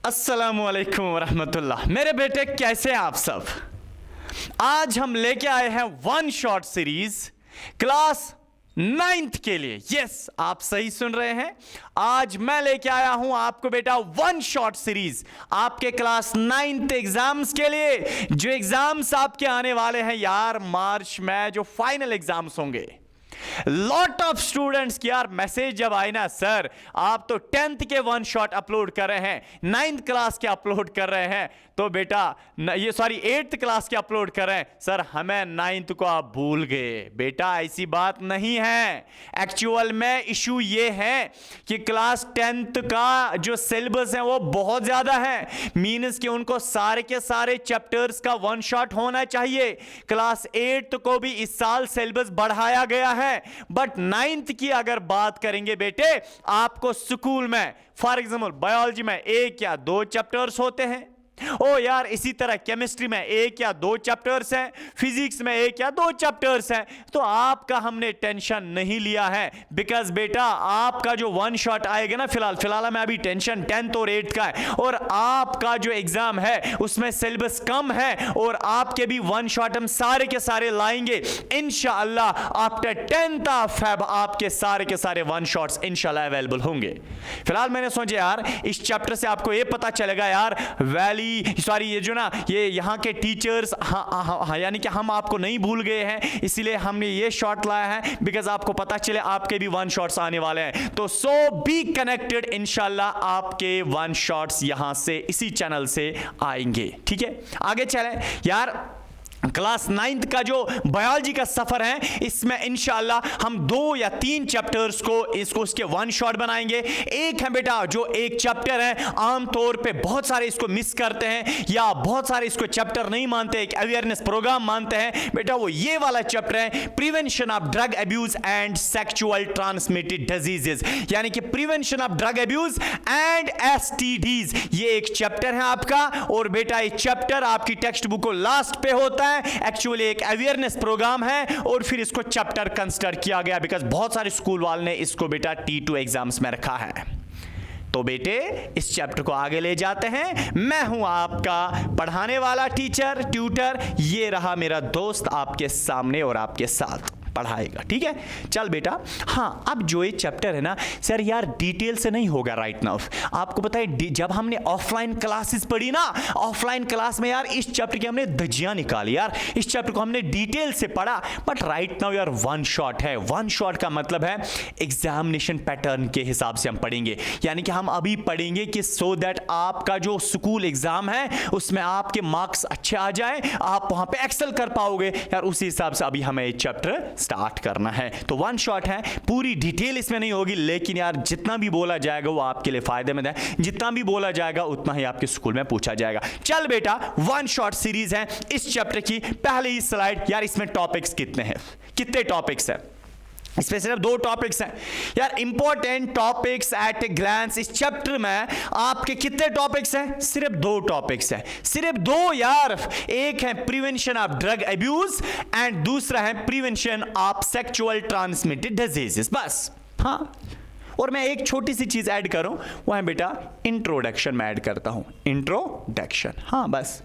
अस्सलामुअलैकुम वरहमतुल्लाह। मेरे बेटे कैसे हैं आप सब। आज हम लेके आए हैं one shot series class 9th के लिए। यस, आप सही सुन रहे हैं। आज मैं लेके आया हूं आपको बेटा वन शॉट सीरीज आपके क्लास 9th एग्जाम्स के लिए। जो एग्जाम्स आपके आने वाले हैं यार मार्च में, जो फाइनल एग्जाम्स होंगे। लॉट ऑफ स्टूडेंट्स की यार मैसेज जब आए ना, सर आप तो 10th के वन शॉट अपलोड कर रहे हैं, 9th क्लास के अपलोड कर रहे हैं, तो बेटा ये 8th क्लास के अपलोड कर रहे हैं, सर हमें 9th को आप भूल गए। बेटा ऐसी बात नहीं है। एक्चुअल में इशू ये है कि क्लास 10th का जो सिलेबस है वो बहुत ज्यादा है। मींस कि उनको सारे के सारे चैप्टर्स का वन शॉट होना चाहिए। क्लास 8th को भी इस साल सिलेबस बढ़ाया गया है, बट 9th की अगर बात करेंगे बेटे, आपको स्कूल में फॉर एग्जांपल बायोलॉजी में 1 या 2 चैप्टर्स होते हैं। ओ यार इसी तरह केमिस्ट्री में 1 या 2 चैप्टर्स हैं, फिजिक्स में 1 या 2 चैप्टर्स हैं। तो आपका हमने टेंशन नहीं लिया है, बिकॉज बेटा आपका जो वन शॉट आएगा ना, फिलहाल में अभी टेंशन 10th और 8th का है, और आपका जो एग्जाम है उसमें सिलेबस कम है, और आपके भी वन शॉट हम सारे के सारे लाएंगे इंशाअल्लाह। आफ्टर 10th ऑफ फेब आपके सारे के सारे वन शॉट्स इंशाअल्लाह अवेलेबल होंगे। फिलहाल मैंने सोचा यार इस चैप्टर से आपको ये पता चलेगा यार ये जो ना ये यहाँ के टीचर्स यानी कि हम आपको नहीं भूल गए हैं, इसीलिए हमने ये शॉट लाया है, बिकॉज आपको पता चले आपके भी वन शॉट्स आने वाले हैं। तो सो बी कनेक्टेड, इंशाल्लाह आपके वन शॉट्स यहां से इसी चैनल से आएंगे। ठीक है, आगे चले यार। क्लास 9th का जो बायोलॉजी का सफर है, इसमें इंशाल्लाह हम 2 या 3 चैप्टर्स को उसके वन शॉट बनाएंगे। एक है बेटा जो एक चैप्टर है, आमतौर पे बहुत सारे इसको मिस करते हैं या बहुत सारे इसको चैप्टर नहीं मानते, एक अवेयरनेस प्रोग्राम मानते हैं। बेटा वो ये वाला चैप्टर है, prevention of drug abuse and sexual transmitted diseases, यानी कि prevention of drug abuse and STDs। ये एक चैप्टर है आपका, और बेटा ये चैप्टर आपकी टेक्स्ट बुक को लास्ट पे होता है। एक्चुअली एक अवेयरनेस प्रोग्राम है, और फिर इसको चैप्टर कंसीडर किया गया बिकॉज बहुत सारे स्कूल वालों ने इसको बेटा T2 एग्जाम्स में रखा है। तो बेटे इस चैप्टर को आगे ले जाते हैं। मैं हूं आपका पढ़ाने वाला टीचर, ट्यूटर। ये रहा मेरा दोस्त आपके सामने और आपके साथ पढ़ाएगा। ठीक है, चल बेटा। हाँ, अब जो ये चैप्टर है ना सर यार डिटेल से नहीं होगा राइट नाउ। आपको पता है जब हमने ऑफलाइन क्लासेस पढ़ी ना, ऑफलाइन क्लास में यार इस चैप्टर की हमने धज्जियां निकाली यार, इस चैप्टर को हमने डिटेल से पढ़ा। बट राइट नाउ यार वन शॉट है। वन शॉट का मतलब है एग्जामिनेशन पैटर्न के हिसाब से हम पढ़ेंगे, यानी कि हम अभी पढ़ेंगे कि सो दैट आपका जो स्कूल एग्जाम है उसमें आपके मार्क्स अच्छे आ जाए, आप वहां पे एक्सेल कर पाओगे यार। उसी हिसाब से अभी हमें ये चैप्टर स्टार्ट करना है। तो वन शॉट है, पूरी डिटेल इसमें नहीं होगी, लेकिन यार जितना भी बोला जाएगा वो आपके लिए फायदेमंद है। जितना भी बोला जाएगा उतना ही आपके स्कूल में पूछा जाएगा। चल बेटा, वन शॉट सीरीज है इस चैप्टर की। पहले ही स्लाइड यार, इसमें टॉपिक्स कितने हैं, कितने टॉपिक्स हैं? इसमें सिर्फ 2 टॉपिक्स हैं यार, important topics at a glance. इस चैप्टर में आपके कितने टॉपिक्स हैं? सिर्फ 2 टॉपिक्स हैं, सिर्फ 2 यार। एक है prevention of drug abuse and दूसरा है prevention of sexual transmitted diseases, बस। हाँ, और मैं एक छोटी सी चीज ऐड करूं, वो है बेटा इंट्रोडक्शन। मैं ऐड करता हूं इंट्रोडक्शन। हाँ बस,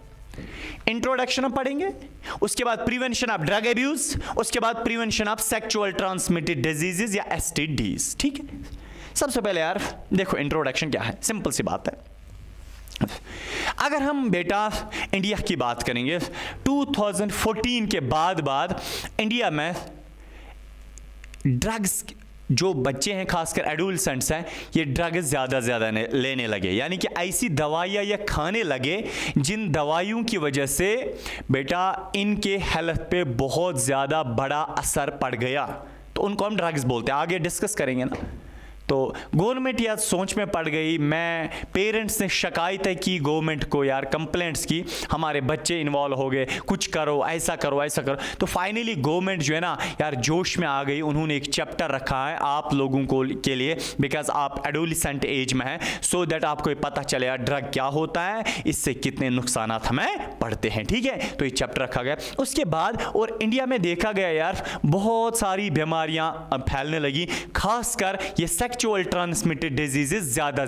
इंट्रोडक्शन हम पढ़ेंगे, उसके बाद प्रिवेंशन ऑफ ड्रग अब्यूज, उसके बाद prevention of sexual transmitted diseases या STDs। ठीक है, सबसे पहले यार देखो इंट्रोडक्शन क्या है, सिंपल सी बात है। अगर हम बेटा इंडिया की बात करेंगे, 2014 के बाद इंडिया में ड्रग्स, जो बच्चे हैं खासकर एडोलसेंट्स हैं, ये ड्रग्स ज़्यादा लेने लगे, यानी कि ऐसी दवाइयाँ ये खाने लगे जिन दवाइयों की वजह से बेटा इनके हेल्थ पे बहुत ज़्यादा बड़ा असर पड़ गया। तो उनको हम ड्रग्स बोलते हैं, आगे डिस्कस करेंगे ना। तो गवर्नमेंट यार सोच में पड़ गई। मैं पेरेंट्स ने शिकायतें की गवर्नमेंट को यार, कंप्लेंट्स की, हमारे बच्चे इन्वॉल्व हो गए, कुछ करो, ऐसा करो, ऐसा करो। तो फाइनली गवर्नमेंट जो है ना यार जोश में आ गई। उन्होंने एक चैप्टर रखा है आप लोगों को के लिए, बिकॉज आप एडोलेसेंट एज में हैं, सो दैट आपको ये पता चले यार ड्रग क्या होता है, इससे कितने नुकसान हमें पड़ते हैं। ठीक है, तो ये चैप्टर रखा गया। उसके बाद और इंडिया में देखा गया यार बहुत सारी बीमारियां फैलने लगी, खासकर ये सेक्सुअल ट्रांसमिटेड डिजीजेस ज्यादा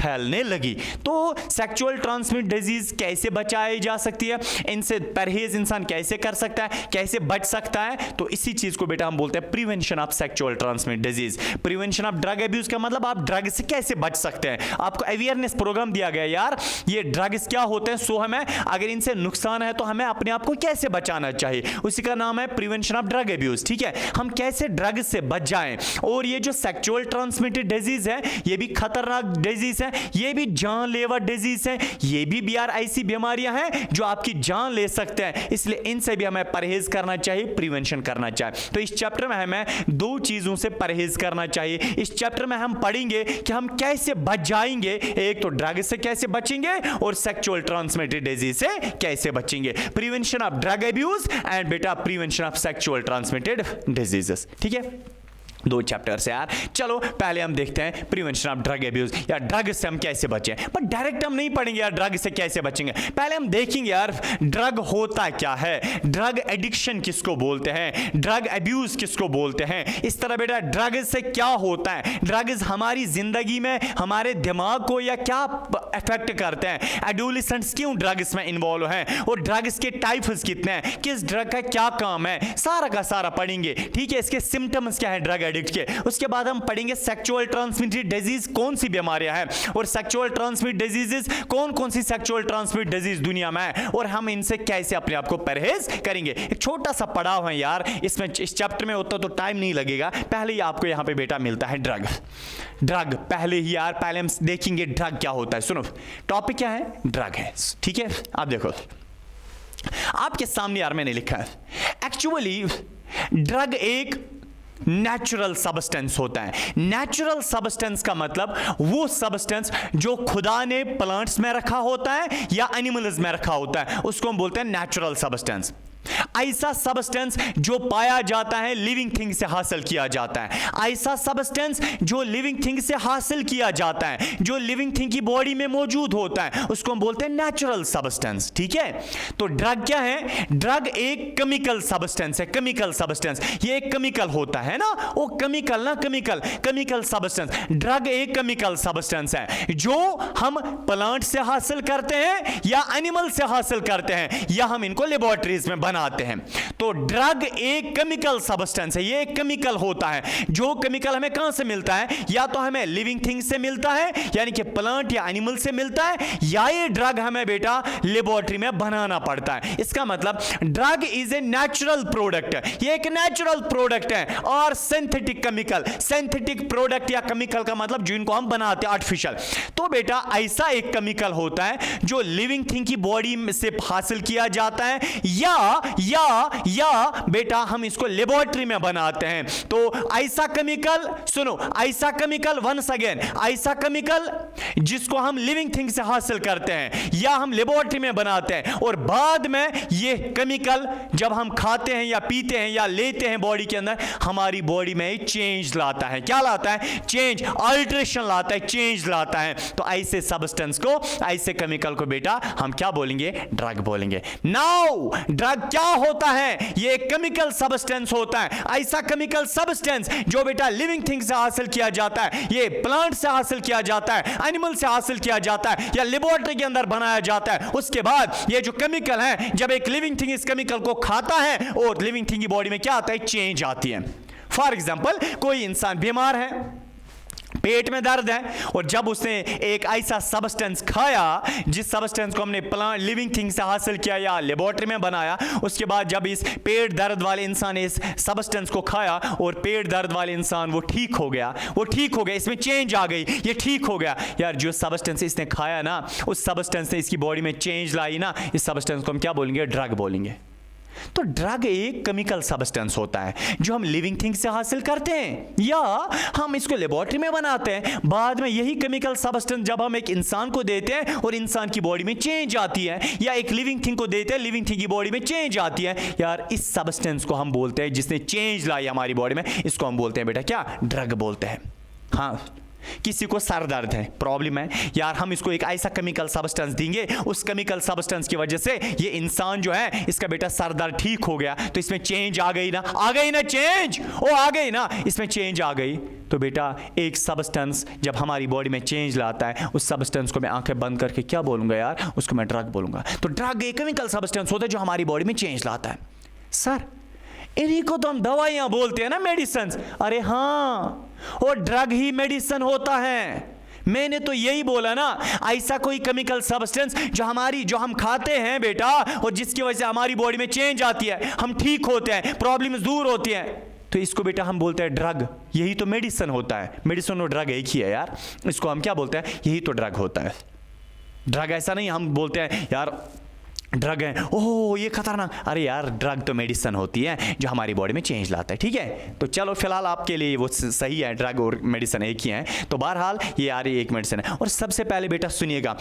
फैलने लगी। तो सेक्सुअल ट्रांसमिट डिजीज कैसे बचाई जा सकती है, इनसे परहेज इंसान कैसे कर सकता है, कैसे बच सकता है, तो इसी चीज को बेटा हम बोलते हैं prevention of sexual transmit disease. Prevention of drug abuse का मतलब आप ड्रग से कैसे बच सकते हैं। आपको अवेयरनेस प्रोग्राम दिया गया यार, ये ड्रग्स क्या होते हैं, सो हमें अगर इनसे नुकसान है तो हमें अपने आप को कैसे बचाना चाहिए, उसी का नाम है प्रिवेंशन ऑफ ड्रग अब्यूज। ठीक है, हम कैसे ड्रग से बच जाएं। और ये जो सेक्सुअल ट्रांसमिटेड डिजीज है ये भी खतरनाक डिजीज है, ये भी जानलेवा डिजीज है, ये भी यार ऐसी बीमारियां हैं जो आपकी जान ले सकते हैं, इसलिए इनसे भी हमें परहेज करना चाहिए, प्रिवेंशन करना चाहिए। तो इस चैप्टर में हमें दो चीजों से परहेज करना चाहिए। इस चैप्टर में हम पढ़ेंगे कि हम कैसे बच जाएंगे, एक तो ड्रग से कैसे बचेंगे और सेक्सुअल ट्रांसमिटेड डिजीज से कैसे बचेंगे। Prevention of drug abuse and बेटा prevention of sexual transmitted diseases. ठीक है, दो चैप्टर्स यार। चलो पहले हम देखते हैं प्रिवेंशन ऑफ ड्रग अब्यूज, या ड्रग से हम कैसे बचें। पर डायरेक्ट हम नहीं पढ़ेंगे यार ड्रग से कैसे बचेंगे, पहले हम देखेंगे यार ड्रग होता क्या है, ड्रग एडिक्शन किसको बोलते हैं, ड्रग अब्यूज किसको बोलते हैं। इस तरह बेटा ड्रग से क्या होता है, ड्रग्स हमारी जिंदगी में हमारे दिमाग को या क्या इफेक्ट करते हैं, एडोलेसेंट्स क्यों ड्रग्स में इन्वॉल्व हैं, और ड्रग्स के टाइप्स कितने हैं, किस ड्रग का क्या काम है, सारा का सारा पढ़ेंगे। ठीक है, इसके सिम्टम्स क्या है ड्रग एडिक्ट के। उसके बाद हम पढ़ेंगे सेक्सुअल ट्रांसमिटेड डिजीज कौन सी बीमारियां हैं, और सेक्सुअल ट्रांसमिट डिजीजेस कौन कौन सी सेक्सुअल ट्रांसमिट डिजीज दुनिया में है, और हम इनसे कैसे अपने आप को परहेज करेंगे। एक छोटा सा पड़ाव है यार, इसमें इस चैप्टर में होता तो टाइम नहीं लगेगा। पहले ही आपको यहां पे बेटा मिलता है ड्रग। ड्रग पहले ही यार, पहले हम देखेंगे ड्रग क्या होता है। सुनो टॉपिक क्या है, ड्रग है। ठीक है, आप देखो आपके सामने यार मैंने लिखा है, एक्चुअली ड्रग एक नेचुरल सब्सटेंस होता है। नेचुरल सब्सटेंस का मतलब वो सब्सटेंस जो खुदा ने प्लांट्स में रखा होता है या एनिमल्स में रखा होता है, उसको हम बोलते हैं नेचुरल सब्सटेंस। ऐसा सब्सटेंस जो पाया जाता है लिविंग थिंग से हासिल किया जाता है, ऐसा सब्सटेंस जो लिविंग थिंग से हासिल किया जाता है, जो लिविंग थिंग की बॉडी में मौजूद होता है, उसको हम बोलते हैं नेचुरल सब्सटेंस। ठीक है, तो ड्रग क्या है, ड्रग एक केमिकल सब्सटेंस है। केमिकल सब्सटेंस, ये एक केमिकल होता है ना, वो केमिकल ना केमिकल सब्सटेंस। ड्रग एक केमिकल सब्सटेंस है जो हम प्लांट से हासिल करते हैं या एनिमल से हासिल करते हैं, या हम इनको लेबोरेटरीज में बनाते हैं। तो ड्रग एक केमिकल सब्सटेंस है, ये एक केमिकल होता है। जो केमिकल हमें कहां से मिलता है, या तो हमें लिविंग थिंग से मिलता है यानी कि प्लांट या एनिमल से मिलता है, या ये ड्रग हमें बेटा लेबोरेटरी में बनाना पड़ता है। इसका मतलब drug is a natural product, ये एक नेचुरल प्रोडक्ट है। और सिंथेटिक केमिकल, सिंथेटिक प्रोडक्ट या केमिकल का मतलब जिनको हम बनाते हैं आर्टिफिशियल। तो बेटा ऐसा एक केमिकल होता है जो लिविंग थिंग की बॉडी से हासिल किया जाता है, या बेटा हम इसको लेबोरेटरी में बनाते हैं। तो ऐसा केमिकल, सुनो ऐसा केमिकल, वंस अगेन ऐसा केमिकल जिसको हम लिविंग थिंग से हासिल करते हैं या हम लेबोरेटरी में बनाते हैं, और बाद में ये केमिकल जब हम खाते हैं या पीते हैं या लेते हैं बॉडी के अंदर, हमारी बॉडी में चेंज लाता है। क्या लाता है, चेंज, अल्टरेशन लाता है, चेंज लाता है। तो ऐसे सब्सटेंस को, ऐसे केमिकल को बेटा हम क्या बोलेंगे, ड्रग बोलेंगे। नाउ ड्रग क्या होता है, ये केमिकल सब्सटेंस होता है। ऐसा केमिकल सब्सटेंस जो बेटा लिविंग थिंग से हासिल किया जाता है, ये प्लांट से हासिल किया जाता है, एनिमल से हासिल किया जाता है, या लेबोरेटरी के अंदर बनाया जाता है। उसके बाद ये जो केमिकल है, जब एक लिविंग थिंग इस केमिकल को खाता है और लिविंग थिंग की बॉडी में क्या आता है, चेंज आती है। फॉर एग्जाम्पल कोई इंसान बीमार है, पेट में दर्द है, और जब उसने एक ऐसा सब्सटेंस खाया जिस सब्सटेंस को हमने प्लांट लिविंग थिंग से हासिल किया या लेबोरेटरी में बनाया, उसके बाद जब इस पेट दर्द वाले इंसान ने इस सब्सटेंस को खाया और पेट दर्द वाले इंसान वो ठीक हो गया, इसमें चेंज आ गई, ये ठीक हो गया। यार जो सब्सटेंस इसने खाया ना, उस सब्सटेंस ने इसकी बॉडी में चेंज लाई ना, इस सब्सटेंस को हम क्या बोलेंगे, ड्रग बोलेंगे। तो ड्रग एक केमिकल सब्सटेंस होता है जो हम लिविंग थिंग से हासिल करते हैं या हम इसको लेबोरेटरी में बनाते हैं। बाद में यही केमिकल सब्सटेंस जब हम एक इंसान को देते हैं और इंसान की बॉडी में चेंज आती है, या एक लिविंग थिंग को देते हैं, लिविंग थिंग की बॉडी में चेंज आती है, यार इस सब्सटेंस को हम बोलते हैं, जिसने चेंज लाई हमारी बॉडी में, इसको हम बोलते हैं बेटा क्या, ड्रग बोलते हैं। हाँ किसी को सर दर्द है, प्रॉब्लम है यार, हम इसको एक ऐसा केमिकल सब्सटेंस देंगे, उस केमिकल सब्सटेंस की वजह से ये इंसान जो है इसका बेटा सर दर्द ठीक हो गया, तो इसमें चेंज आ गई ना, आ गई ना चेंज, ओ आ गई ना, इसमें चेंज आ गई। तो बेटा एक सब्सटेंस जब हमारी बॉडी में चेंज लाता है, उस सब्सटेंस को मैं आंखें बंद करके क्या बोलूंगा यार, उसको मैं ड्रग बोलूंगा। तो ड्रग एक केमिकल सब्सटेंस होता है जो हमारी बॉडी में चेंज लाता है। सर इन्हीं को तो हम दवाइयां बोलते हैं ना, मेडिसिन। अरे हाँ, वो ड्रग ही मेडिसिन होता है। मैंने तो यही बोला ना, ऐसा कोई केमिकल सब्सटेंस जो हम खाते हैं बेटा, और जिसकी वजह से हमारी बॉडी में चेंज आती है, हम ठीक होते हैं, प्रॉब्लम्स दूर होती हैं, तो इसको बेटा हम बोलते हैं ड्रग। यही तो मेडिसिन होता है। मेडिसिन और ड्रग एक ही है यार, इसको हम क्या बोलते हैं, यही तो ड्रग होता है। ड्रग ऐसा नहीं हम बोलते हैं यार ड्रग है, ओह ये खतरनाक, अरे यार ड्रग तो मेडिसिन होती है जो हमारी बॉडी में चेंज लाता है। ठीक है, तो चलो फिलहाल आपके लिए वो सही है, ड्रग और मेडिसिन एक ही हैं। तो बहरहाल ये यार एक मेडिसिन है। और सबसे पहले बेटा सुनिएगा,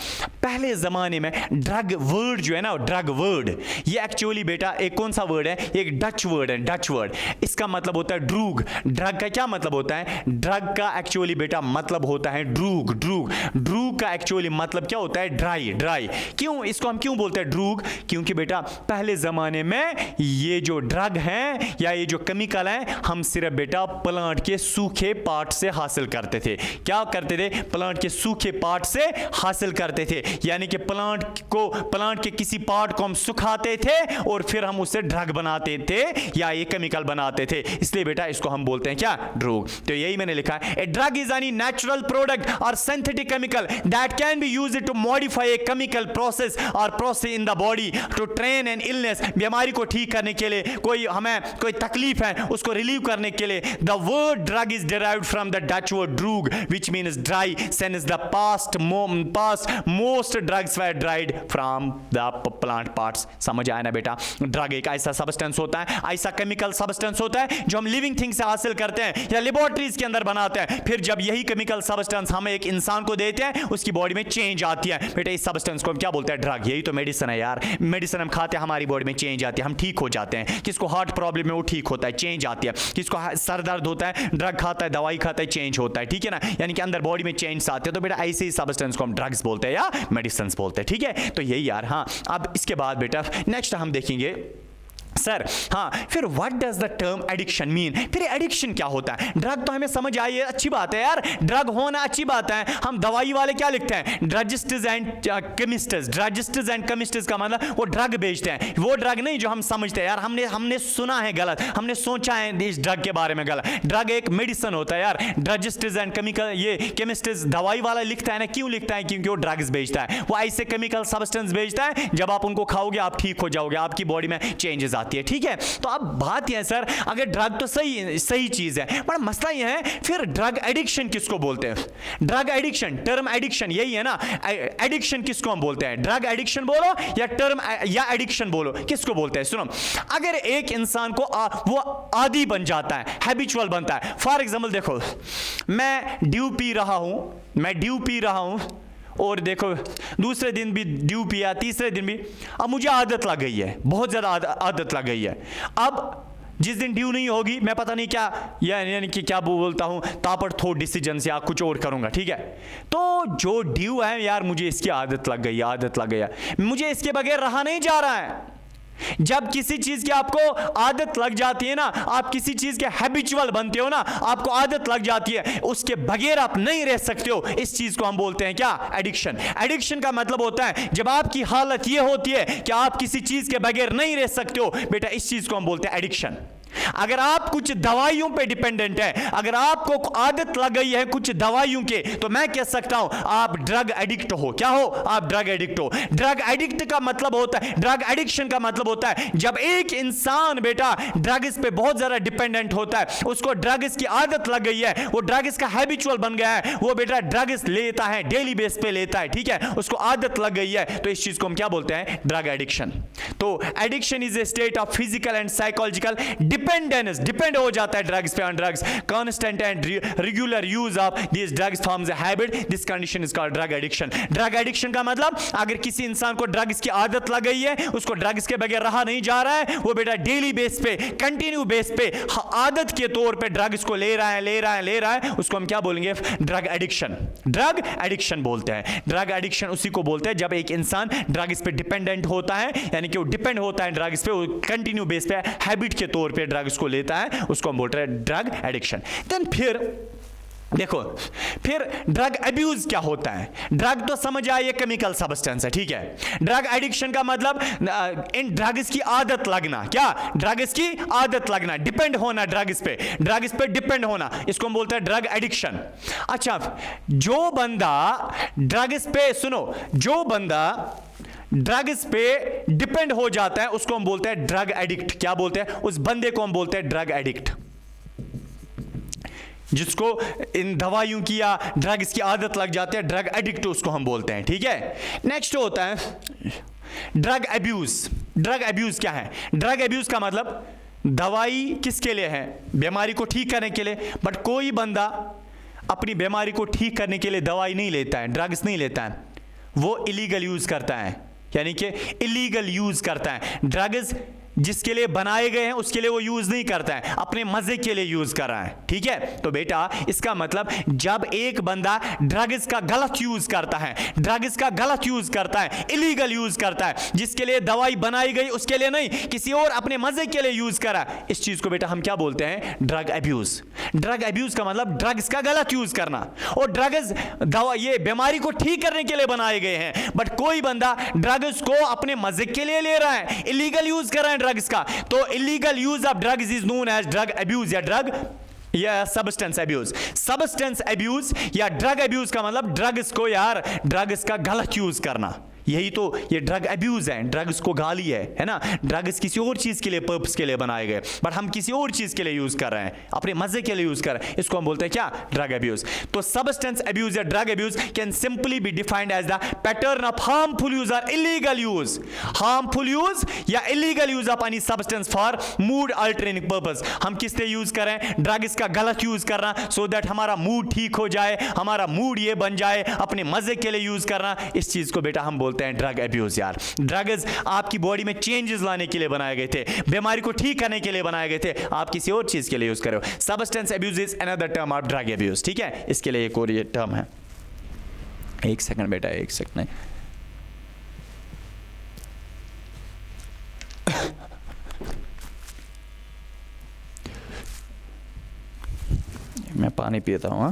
पहले ज़माने में ड्रग वर्ड जो है ना, ड्रग वर्ड, ये एक्चुअली बेटा एक कौन सा वर्ड है, एक डच वर्ड है, डच वर्ड। इसका मतलब होता है ड्रूग। ड्रग का क्या मतलब होता है, ड्रग का एक्चुअली बेटा मतलब होता है ड्रूग। ड्रूग ड्रूग का एक्चुअली मतलब क्या होता है, ड्राई। ड्राई क्यों, इसको हम क्यों बोलते हैं ड्रूग, क्योंकि बेटा पहले जमाने में ये जो ड्रग हैं या ये जो केमिकल हैं, हम सिर्फ बेटा प्लांट के सूखे पार्ट से हासिल करते थे। क्या करते थे, प्लांट के सूखे पार्ट से हासिल करते थे, यानी कि प्लांट के किसी पार्ट को हम सुखाते थे और फिर हम उससे ड्रग बनाते थे या ये केमिकल बनाते थे, इसलिए बेटा इसको हम बोलते हैं क्या, ड्रग। तो यही मैंने लिखा है, a drug is any natural product or synthetic chemical that can be used to modify a chemical process or process in the body to train an illness. बीमारी को ठीक करने के लिए, हमें कोई तकलीफ है उसको रिलीव करने के लिए। The word drug is derived from the Dutch word droog which means dry, since the past most drugs were dried from the plant parts. समझ आया ना बेटा, ड्रग एक ऐसा सब्सटेंस होता है, ऐसा केमिकल सब्सटेंस होता है जो हम लिविंग थिंग से हासिल करते हैं या लेबोरेटरीज के अंदर बनाते हैं, फिर जब यही केमिकल सब्सटेंस हम एक इंसान को देते हैं, उसकी बॉडी में चेंज आती है। बेटा इस सब्सटेंस को हम क्या बोलते हैं, ड्रग। यही तो मेडिसिन है यार, मेडिसिन हम खाते हैं, हमारी बॉडी में चेंज आती है, हम ठीक हो जाते हैं। किसको हार्ट प्रॉब्लम है वो ठीक होता है, चेंज आती है। किसको सर दर्द होता है, ड्रग खाता है, दवाई खाता है, चेंज होता है। ठीक है ना, यानी कि अंदर बॉडी में चेंज आते हैं। तो बेटा ऐसे ही सब्सटेंस को हम ड्रग्स बोलते हैं या मेडिसिन बोलते हैं। ठीक है, तो यही यार। हाँ, अब इसके बाद बेटा नेक्स्ट हम देखेंगे सर, हाँ, फिर what does the term addiction mean. फिर एडिक्शन क्या होता है। ड्रग तो हमें समझ आई है, अच्छी बात है यार, ड्रग होना अच्छी बात है। हम दवाई वाले क्या लिखते हैं, druggists and chemists. Druggists and chemists का मतलब वो ड्रग बेचते हैं, वो ड्रग नहीं जो हम समझते हैं यार। हमने सुना है गलत, हमने सोचा है इस ड्रग के बारे में गलत। ड्रग एक मेडिसिन होता है यार। ड्रगिस्ट्स एंड केमिकल, ये केमिस्ट्स दवाई वाला लिखता है ना, क्यों लिखता है, क्योंकि वो ड्रग्स बेचता है। वो ऐसे केमिकल सब्सटेंस बेचता है, जब आप उनको खाओगे आप ठीक हो जाओगे, आपकी बॉडी में चेंजेस आती है। ठीक है, तो अब बात यह है सर, अगर ड्रग तो सही चीज है, पर मसला यह है फिर ड्रग एडिक्शन किसको बोलते हैं। ड्रग एडिक्शन, टर्म एडिक्शन यही है ना, एडिक्शन किसको हम बोलते हैं, ड्रग एडिक्शन बोलो या टर्म या एडिक्शन बोलो, किसको बोलते हैं। सुनो, अगर एक इंसान को वो आदी बन जाता है, हैबिचुअल बनता है। फॉर एग्जांपल देखो, मैं ड्यू पी रहा हूं और देखो दूसरे दिन भी ड्यू पिया, तीसरे दिन भी, अब मुझे आदत लग गई है, बहुत ज़्यादा आदत लग गई है। अब जिस दिन ड्यू नहीं होगी, मैं पता नहीं क्या यानी कि क्या बोलता हूँ, ताबड़तोड़ डिसीजन या कुछ और करूँगा। ठीक है, तो जो ड्यू है यार, मुझे इसकी आदत लग गई है, मुझे इसके बगैर रहा नहीं जा रहा है। जब किसी चीज की आपको आदत लग जाती है ना, आप किसी चीज के हैबिचुअल बनते हो ना, आपको आदत लग जाती है, उसके बगैर आप नहीं रह सकते हो, इस चीज को हम बोलते हैं क्या, एडिक्शन। एडिक्शन का मतलब होता है जब आपकी हालत यह होती है कि आप किसी चीज के बगैर नहीं रह सकते हो, बेटा इस चीज को हम बोलते हैं एडिक्शन। अगर आप कुछ दवाइयों पे डिपेंडेंट है, अगर आपको आदत लग गई है कुछ दवाइयों के, तो मैं कह सकता हूं आप ड्रग एडिक्ट हो। क्या हो, आप ड्रग एडिक्ट हो। ड्रग एडिक्ट का मतलब होता है, ड्रग एडिक्शन का मतलब होता है जब एक इंसान बेटा ड्रग्स पे बहुत ज्यादा डिपेंडेंट होता है, उसको ड्रग्स की आदत लग गई है, वो ड्रग्स का हैबिचुअल बन गया है, वो बेटा ड्रग्स लेता है, डेली बेस पे लेता है। ठीक है, उसको आदत लग गई है, तो इस चीज को हम क्या बोलते हैं, ड्रग एडिक्शन। तो addiction is a state of physical and psychological depend हो जाता है ड्रग्स पे, on drugs, constant and regular use of this drugs forms a habit, this condition is called drug addiction. Drug addiction का मतलब अगर किसी इंसान को ड्रग्स की आदत लग गई है, उसको ड्रग्स के बगैर रहा नहीं जा रहा है, वो बेटा डेली बेस पे, कंटिन्यू बेस पे, आदत के तौर पे ड्रग्स को ले रहा है, उसको हम क्या बोलेंगे? Drug addiction. ड्रग एडिक्शन बोलते हैं। ड्रग एडिक्शन उसी को बोलते हैं जब एक इंसान ड्रग्स पे डिपेंडेंट होता है, यानी कि वो डिपेंड होता है ड्रग्स पे, वो कंटिन्यू बेस पे हैबिट के तौर पे ड्रग्स को लेता है, उसको हम बोलते हैं ड्रग एडिक्शन। देन फिर देखो, फिर ड्रग अब्यूज क्या होता है? ड्रग तो समझ आए ये केमिकल सब्सटेंस है, ठीक है। ड्रग एडिक्शन का मतलब इन ड्रग्स की आदत लगना। क्या? ड्रग्स की आदत लगना, डिपेंड होना ड्रग्स पे डिपेंड होना, इसको हम बोलते हैं ड्रग एडिक्शन। अच्छा, जो बंदा ड्रग्स पे, सुनो, जो बंदा ड्रग्स पे डिपेंड हो जाता है उसको हम बोलते हैं ड्रग एडिक्ट। क्या बोलते हैं? उस बंदे को हम बोलते हैं ड्रग एडिक्ट। जिसको इन दवाइयों की या ड्रग्स की आदत लग जाती है, ड्रग एडिक्ट उसको हम बोलते हैं, ठीक है। नेक्स्ट होता है ड्रग अब्यूज। ड्रग अब्यूज क्या है? ड्रग अब्यूज का मतलब दवाई किसके लिए है? बीमारी को ठीक करने के लिए। बट कोई बंदा अपनी बीमारी को ठीक करने के लिए दवाई नहीं लेता है, ड्रग्स नहीं लेता है, वो इलीगल यूज करता है, यानी कि इलीगल यूज करता है। ड्रग्स जिसके लिए बनाए गए हैं उसके लिए वो यूज नहीं करता है, अपने मजे के लिए यूज कर रहा है, ठीक है। तो बेटा इसका मतलब जब एक बंदा ड्रग्स का गलत यूज करता है, ड्रग्स का गलत यूज करता है, इलीगल यूज करता है, जिसके लिए दवाई बनाई गई उसके लिए नहीं, किसी और अपने मजे के लिए यूज करा, इस चीज को बेटा हम क्या बोलते हैं? Drug abuse. ड्रग अब्यूज का मतलब ड्रग्स का गलत यूज करना। और ड्रग्स दवा ये बीमारी को ठीक करने के लिए बनाए गए हैं, बट कोई बंदा ड्रग्स को अपने मजे के लिए ले रहा है, इलीगल यूज कर रहा है ड्रग्स का, तो illegal use of drugs is known as drug abuse या ड्रग या सब्सटेंस अब्यूज। सब्सटेंस अब्यूज या ड्रग अब्यूज का मतलब ड्रग्स को, यार ड्रग्स का गलत यूज करना, यही तो ये ड्रग अब्यूज है। ड्रग्स को गाली है ना। ड्रग्स किसी और चीज के लिए, पर्पस के लिए बनाए गए, बट हम किसी और चीज के लिए यूज कर रहे हैं, अपने मजे के लिए यूज कर रहे हैं, इसको हम बोलते हैं क्या? Drug abuse. तो सब्सटेंस अब्यूज या drug abuse can simply be defined as the pattern of harmful use और इलीगल यूज, हार्मफुल यूज या illegal use of any substance for mood altering purpose. हम किस लिए यूज कर रहे हैं? ड्रग्स का गलत यूज करना, सो दैट हमारा मूड ठीक हो जाए, हमारा मूड ये बन जाए, अपने मजे के लिए यूज करना, इस चीज को बेटा हम बोलते हैं ड्रग अब्यूज। यार ड्रग्स आपकी बॉडी में चेंजेस लाने के लिए बनाए गए थे, बीमारी को ठीक करने के लिए बनाए गए थे, आप किसी और चीज के लिए यूज करो। Substance abuse is another term of drug abuse, ठीक है। इसके लिए एक और ये टर्म है। एक सेकंड बेटा, एक सेकंड। मैं पानी पीता हूं।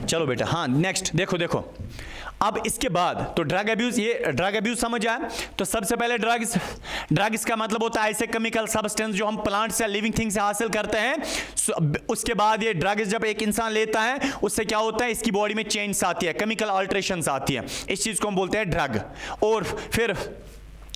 चलो बेटा, हाँ नेक्स्ट देखो अब इसके बाद तो ड्रग अब्यूज, ये ड्रग अब्यूज समझ आया। तो सबसे पहले ड्रग्स का मतलब होता है ऐसे केमिकल सब्सटेंस जो हम प्लांट्स या लिविंग थिंग से हासिल करते हैं। उसके बाद ये ड्रग्स जब एक इंसान लेता है उससे क्या होता है? इसकी बॉडी में चेंज आती है, केमिकल अल्टरेशंस आती है, इस चीज को हम बोलते हैं ड्रग। और फिर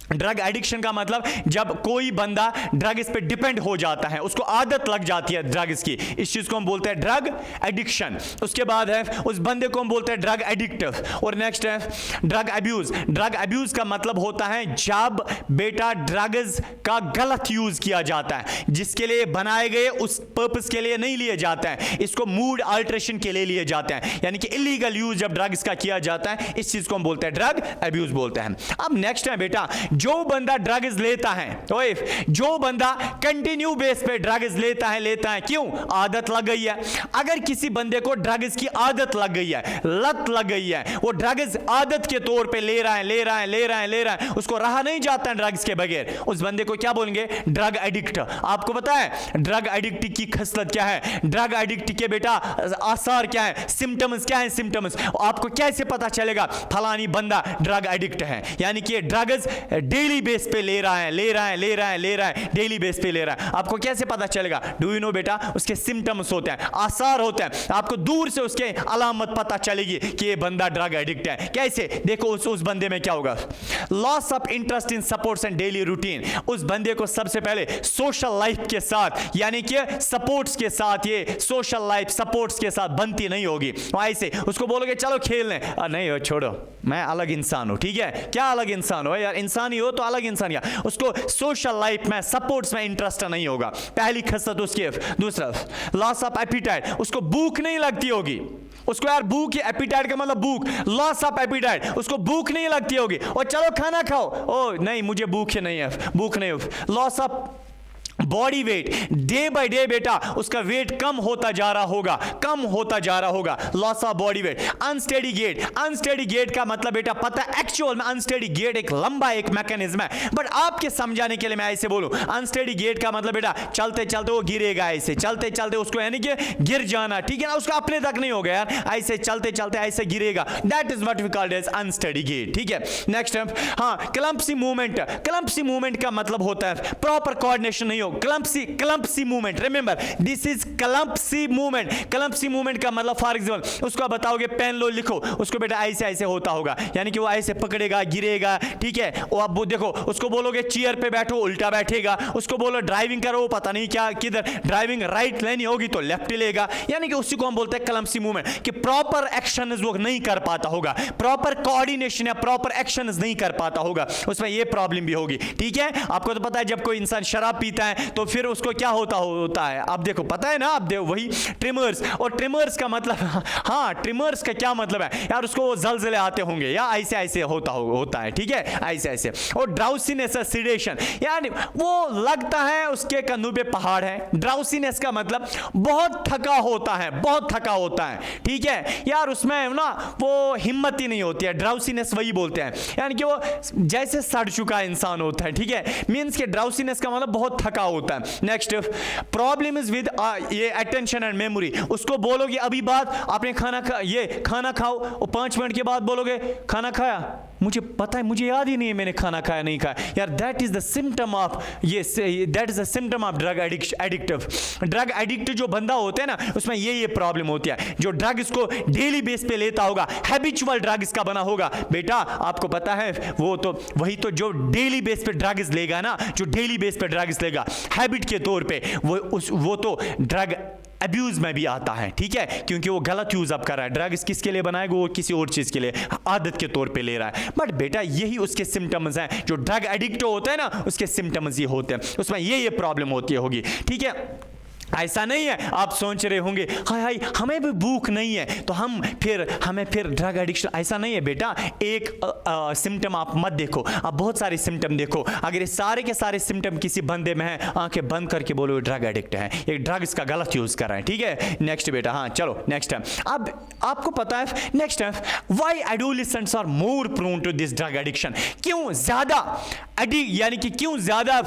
ड्रग एडिक्शन का मतलब जब कोई बंदा ड्रग्स पे डिपेंड हो जाता है, उसको आदत लग जाती है ड्रग्स की, इस चीज को हम बोलते हैं ड्रग एडिक्शन। उसके बाद है उस बंदे को हम बोलते हैं ड्रग एडिक्टिव। और नेक्स्ट है ड्रग अब्यूज। ड्रग अब्यूज का मतलब होता है जब बेटा ड्रग्स का गलत यूज किया जाता है, जिसके लिए बनाए गए उस पर्पस के लिए नहीं लिए जाते हैं, इसको मूड अल्टरेशन के लिए लिए जाते हैं, यानी कि इलीगल यूज जब ड्रग्स का किया जाता है, इस चीज को हम बोलते हैं ड्रग अब्यूज बोलते हैं। अब नेक्स्ट है बेटा, जो बंदा ड्रग्स लेता है, तो जो बंदा कंटिन्यू बेस पे ड्रग्स लेता है, क्यों? आदत लग गई है। अगर किसी बंदे को ड्रग्स की आदत लग गई है, लत लग गई है, वो ड्रग्स आदत के तौर पे ले रहा है, उसको रहा नहीं जाता है ड्रग्स के बगैर, उस बंदे को क्या बोलेंगे? Drug addict. आपको पता है ड्रग एडिक्ट की खसलत क्या है? ड्रग एडिक्ट के बेटा आसार क्या है, सिम्टम्स क्या है? सिम्टम्स आपको कैसे पता चलेगा फलानी बंदा ड्रग एडिक्ट है? यानी कि ड्रग्स डेली बेस पे ले रहा है, डेली बेस पे ले रहा है, आपको कैसे पता चलेगा? डू यू नो बेटा, उसके सिम्टम्स होते हैं, आसार होते हैं, आपको दूर से उसके अलामत पता चलेगी कि ये बंदा ड्रग एडिक्ट है। कैसे? देखो उस बंदे में क्या होगा, loss of interest in supports and daily routine. उस बंदे को सबसे पहले सोशल लाइफ के साथ, यानी कि सपोर्ट्स के साथ, ये सोशल लाइफ सपोर्ट्स के साथ बनती नहीं होगी। ऐसे उसको बोलोगे चलो खेल लें, नहीं छोड़ो, मैं अलग इंसान हूं, ठीक है? क्या अलग इंसान हो यार, इंसान ही हो तो अलग इंसान या। उसको सोशल लाइफ में सपोर्ट्स में इंटरेस्ट नहीं होगा, पहली खसलत उसकी। दूसरा, लॉस ऑफ एपिटाइट, उसको भूख नहीं लगती होगी, उसको यार भूख, एपिटाइट का मतलब भूख, लॉस ऑफ एपिटाइट, उसको भूख नहीं लगती होगी, और चलो खाना खाओ, ओ नहीं मुझे भूख नहीं है, भूख नहीं हो। Loss of body weight, day by day बेटा उसका वेट कम होता जा रहा होगा, loss of body weight. Unsteady gait, unsteady gait का मतलब बेटा पता है, एक्चुअल में अनस्टेडी गेट एक लंबा एक मैकेनिज्म है, बट आपके समझाने के लिए मैं ऐसे बोलूं, अनस्टेडी गेट का मतलब बेटा चलते चलते वो गिरेगा, ऐसे चलते चलते उसको यानी कि गिर जाना, ठीक है ना, उसका अपने तक नहीं होगा यार, ऐसे चलते चलते ऐसे गिरेगा, that is what we called as unsteady gait, ठीक है? नेक्स्ट, हाँ, क्लम्पसी मूवमेंट, क्लम्पसी मूवमेंट का मतलब होता है प्रॉपर कोऑर्डिनेशन नहीं हो, clumsy movement, remember this is clumsy movement. Clumsy movement का मतलब फॉर एग्जांपल उसको बताओगे पेन लो लिखो, उसको बेटा ऐसे ऐसे होता होगा, यानी कि वो ऐसे पकड़ेगा गिरेगा, ठीक है? और अब वो देखो, उसको बोलोगे चेयर पे बैठो उल्टा बैठेगा, उसको बोलो ड्राइविंग करो पता नहीं क्या किधर ड्राइविंग राइट लेनी होगी तो लेफ्ट लेगा, यानी कि उसी को हम बोलते हैं क्लम्पसी मूवमेंट, कि प्रॉपर एक्शन वो नहीं कर पाता होगा, प्रॉपर कोऑर्डिनेशन या प्रॉपर एक्शन नहीं कर पाता होगा, उसमें ये प्रॉब्लम भी होगी, ठीक है? आपको तो पता है जब कोई इंसान शराब पीता है तो फिर उसको क्या होता है, अब देखो पता है ना, अब देखो वही ट्रिमर्स, और ट्रिमर्स का मतलब, हाँ ट्रिमर्स का क्या मतलब है यार, उसको वो जलजले आते होंगे या ऐसे ऐसे होता है, ठीक है? ऐसे ऐसे। और ड्राउसीनेस, सिडेशन, यानी वो लगता है उसके कंधों पे पहाड़ है। ड्राउसीनेस का मतलब बहुत थका होता है, ठीक है यार, उसमें ना वो हिम्मत ही नहीं होती है, ड्राउसीनेस वही बोलते हैं, यानी कि वो जैसे सड़ चुका इंसान होता है, ठीक है? मींस के ड्राउसीनेस का मतलब बहुत थका होता है। नेक्स्ट, प्रॉब्लम इज विद ये अटेंशन एंड मेमोरी, उसको बोलोगे अभी बात आपने खाना खाओ, और 5 मिनट के बाद बोलोगे खाना खाया, मुझे पता है, मुझे याद ही नहीं है मैंने खाना खाया नहीं खाया यार, that is the symptom of drug addictive. Drug addict जो बंदा होता है ना, उसमें ये प्रॉब्लम होती है, जो ड्रग इसको डेली बेस पे लेता होगा, हैबिचुअल ड्रग इसका बना होगा बेटा, आपको पता है वही तो जो डेली बेस पे ड्रग्स लेगा ना, जो डेली बेस पे ड्रग्स लेगा हैबिट के तौर पे, वो तो ड्रग अब्यूज में भी आता है, ठीक है? क्योंकि वो गलत यूज अब कर रहा है, ड्रग्स किसके लिए बनाएगा, वो किसी और चीज के लिए आदत के तौर पे ले रहा है। बट बेटा यही उसके सिम्टम्स हैं, जो ड्रग एडिक्ट होते हैं ना, उसके सिम्टम्स ये होते हैं, उसमें ये प्रॉब्लम होती होगी, ठीक है? ऐसा नहीं है, आप सोच रहे होंगे हाय हमें भी भूख नहीं है तो हमें फिर ड्रग एडिक्शन, ऐसा नहीं है बेटा। एक सिम्टम आप मत देखो, आप बहुत सारे सिम्टम देखो, अगर ये सारे के सारे सिम्टम किसी बंदे में है, आंखें बंद करके बोलो ड्रग एडिक्ट है, एक ड्रग्स का गलत यूज कर रहे हैं, ठीक है? नेक्स्ट बेटा, हाँ चलो नेक्स्ट टाइम, अब आपको पता है next time why adolescents are more prone to this drug addiction, क्यों ज्यादा यानी कि क्यों ज्यादा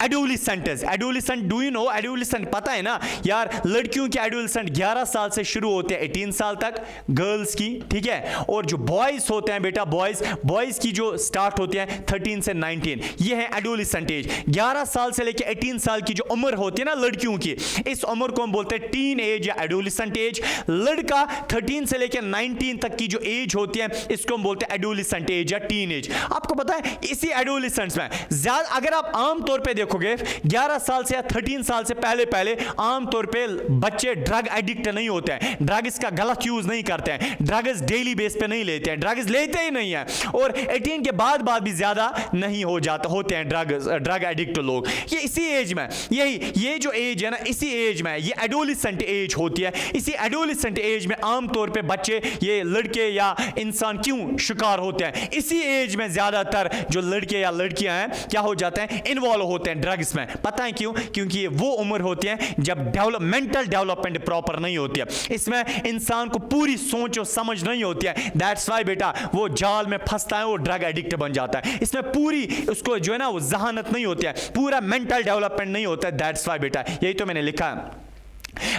adolescent, do you know adolescent, पता है ना यार, लड़कियों की एडोलेसेंट 11 साल से शुरू होते हैं 18 साल तक गर्ल्स की, ठीक है? और जो बॉयज होते हैं बेटा, बॉयज की जो स्टार्ट होती है 13 से 19, ये है एडोलेसेंट एज। 11 साल से लेकर 18 साल की जो उम्र होती है ना लड़कियों की, इस उम्र को हम बोलते हैं टीन एज या एडोलेसेंट एज। लड़का 13 से लेकर 19 तक की जो एज होती है, इसको हम बोलते हैं एडोलेसेंट एज या टीन एज। आपको पता है इसी एडोलेसेंट्स में ज्यादा, अगर आप आम तौर पे 11 साल से या 13 साल से पहले आमतौर पे बच्चे ड्रग एडिक्ट नहीं होते हैं, ड्रग्स का गलत यूज नहीं करते हैं, ड्रग्स डेली बेस पे नहीं लेते हैं, ड्रग्स लेते ही नहीं है, और 18 के बाद भी ज्यादा नहीं होते हैं ड्रग एडिक्ट लोग। ये इसी एज में, ये जो एज है ना, इसी एज में ये एडोलेसेंट एज होती है। इसी एडोलेसेंट एज में आमतौर पे बच्चे, ये लड़के या इंसान क्यों शिकार होते हैं, इसी एज में ज्यादातर जो लड़के या लड़कियां हैं क्या हो जाते हैं, इन्वॉल्व होते हैं ड्रग्स में। पता है क्यों? क्योंकि ये वो उम्र होती है जब मेंटल डेवलपमेंट प्रॉपर नहीं होती है, इसमें इंसान को पूरी सोच और समझ नहीं होती है, दैट्स वाई बेटा वो जाल में फंसता है, वो ड्रग एडिक्ट बन जाता है। इसमें पूरी उसको जो है ना वो जहानत नहीं होती है, पूरा मेंटल डेवलपमेंट नहीं होता है, दैट्स वाई बेटा, यही तो मैंने लिखा है।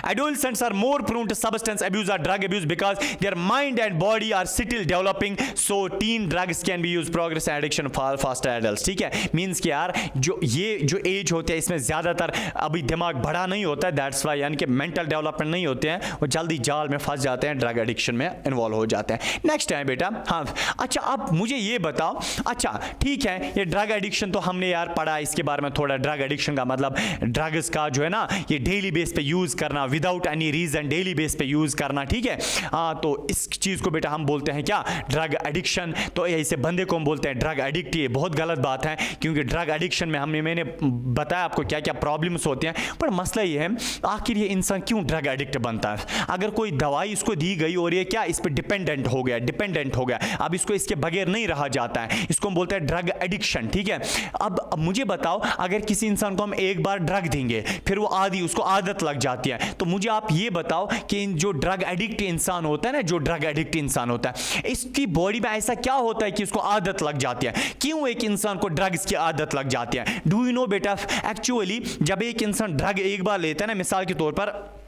Adolescents are more prone to substance abuse or drug abuse because their mind and body are still developing, so teen drugs can be used progress addiction far faster adults. ठीक है, means कि यार जो ये जो एज होते हैं इसमें ज़्यादातर अभी दिमाग बड़ा नहीं होता है, दैट्स वाई, यानी कि मेंटल डेवलपमेंट नहीं होते हैं, वो जल्दी जाल में फंस जाते हैं, ड्रग एडिक्शन में इन्वॉल्व हो जाते हैं. नेक्स्ट है बेटा, हाँ अच्छा अब मुझे ये बताओ, अच्छा ठीक है ये ड्रग एडिक्शन तो हमने यार पढ़ा, इसके बारे में थोड़ा, ड्रग एडिक्शन का मतलब ड्रग्स का जो है ना ये डेली बेस पे यूज़ करना, without any reason daily base पे यूज करना, ठीक है. हाँ तो इस चीज को बेटा हम बोलते हैं क्या, ड्रग एडिक्शन. तो ऐसे बंदे को हम बोलते हैं ड्रग एडिक्ट. ये बहुत गलत बात है, क्योंकि ड्रग एडिक्शन में मैंने बताया आपको क्या क्या प्रॉब्लम्स होती हैं, पर मसला ये है आखिर ये इंसान क्यों ड्रग एडिक्ट बनता है. अगर कोई दवाई इसको दी गई और ये क्या इस पर डिपेंडेंट हो गया, अब इसको इसके बगैर नहीं रहा जाता है, इसको हम बोलते हैं ड्रग एडिक्शन, ठीक है. अब मुझे बताओ, अगर किसी इंसान को हम एक बार ड्रग देंगे फिर वो उसको आदत लग जाती है, तो मुझे आप ये बताओ कि जो ड्रग एडिक्ट इंसान होता है ना, जो ड्रग एडिक्ट इंसान होता है, इसकी बॉडी में ऐसा क्या होता है कि उसको आदत लग जाती है. क्यों एक इंसान को ड्रग्स की आदत लग जाती है? डू यू नो बेटा, एक्चुअली जब एक इंसान ड्रग एक बार लेता है ना, मिसाल के तौर पर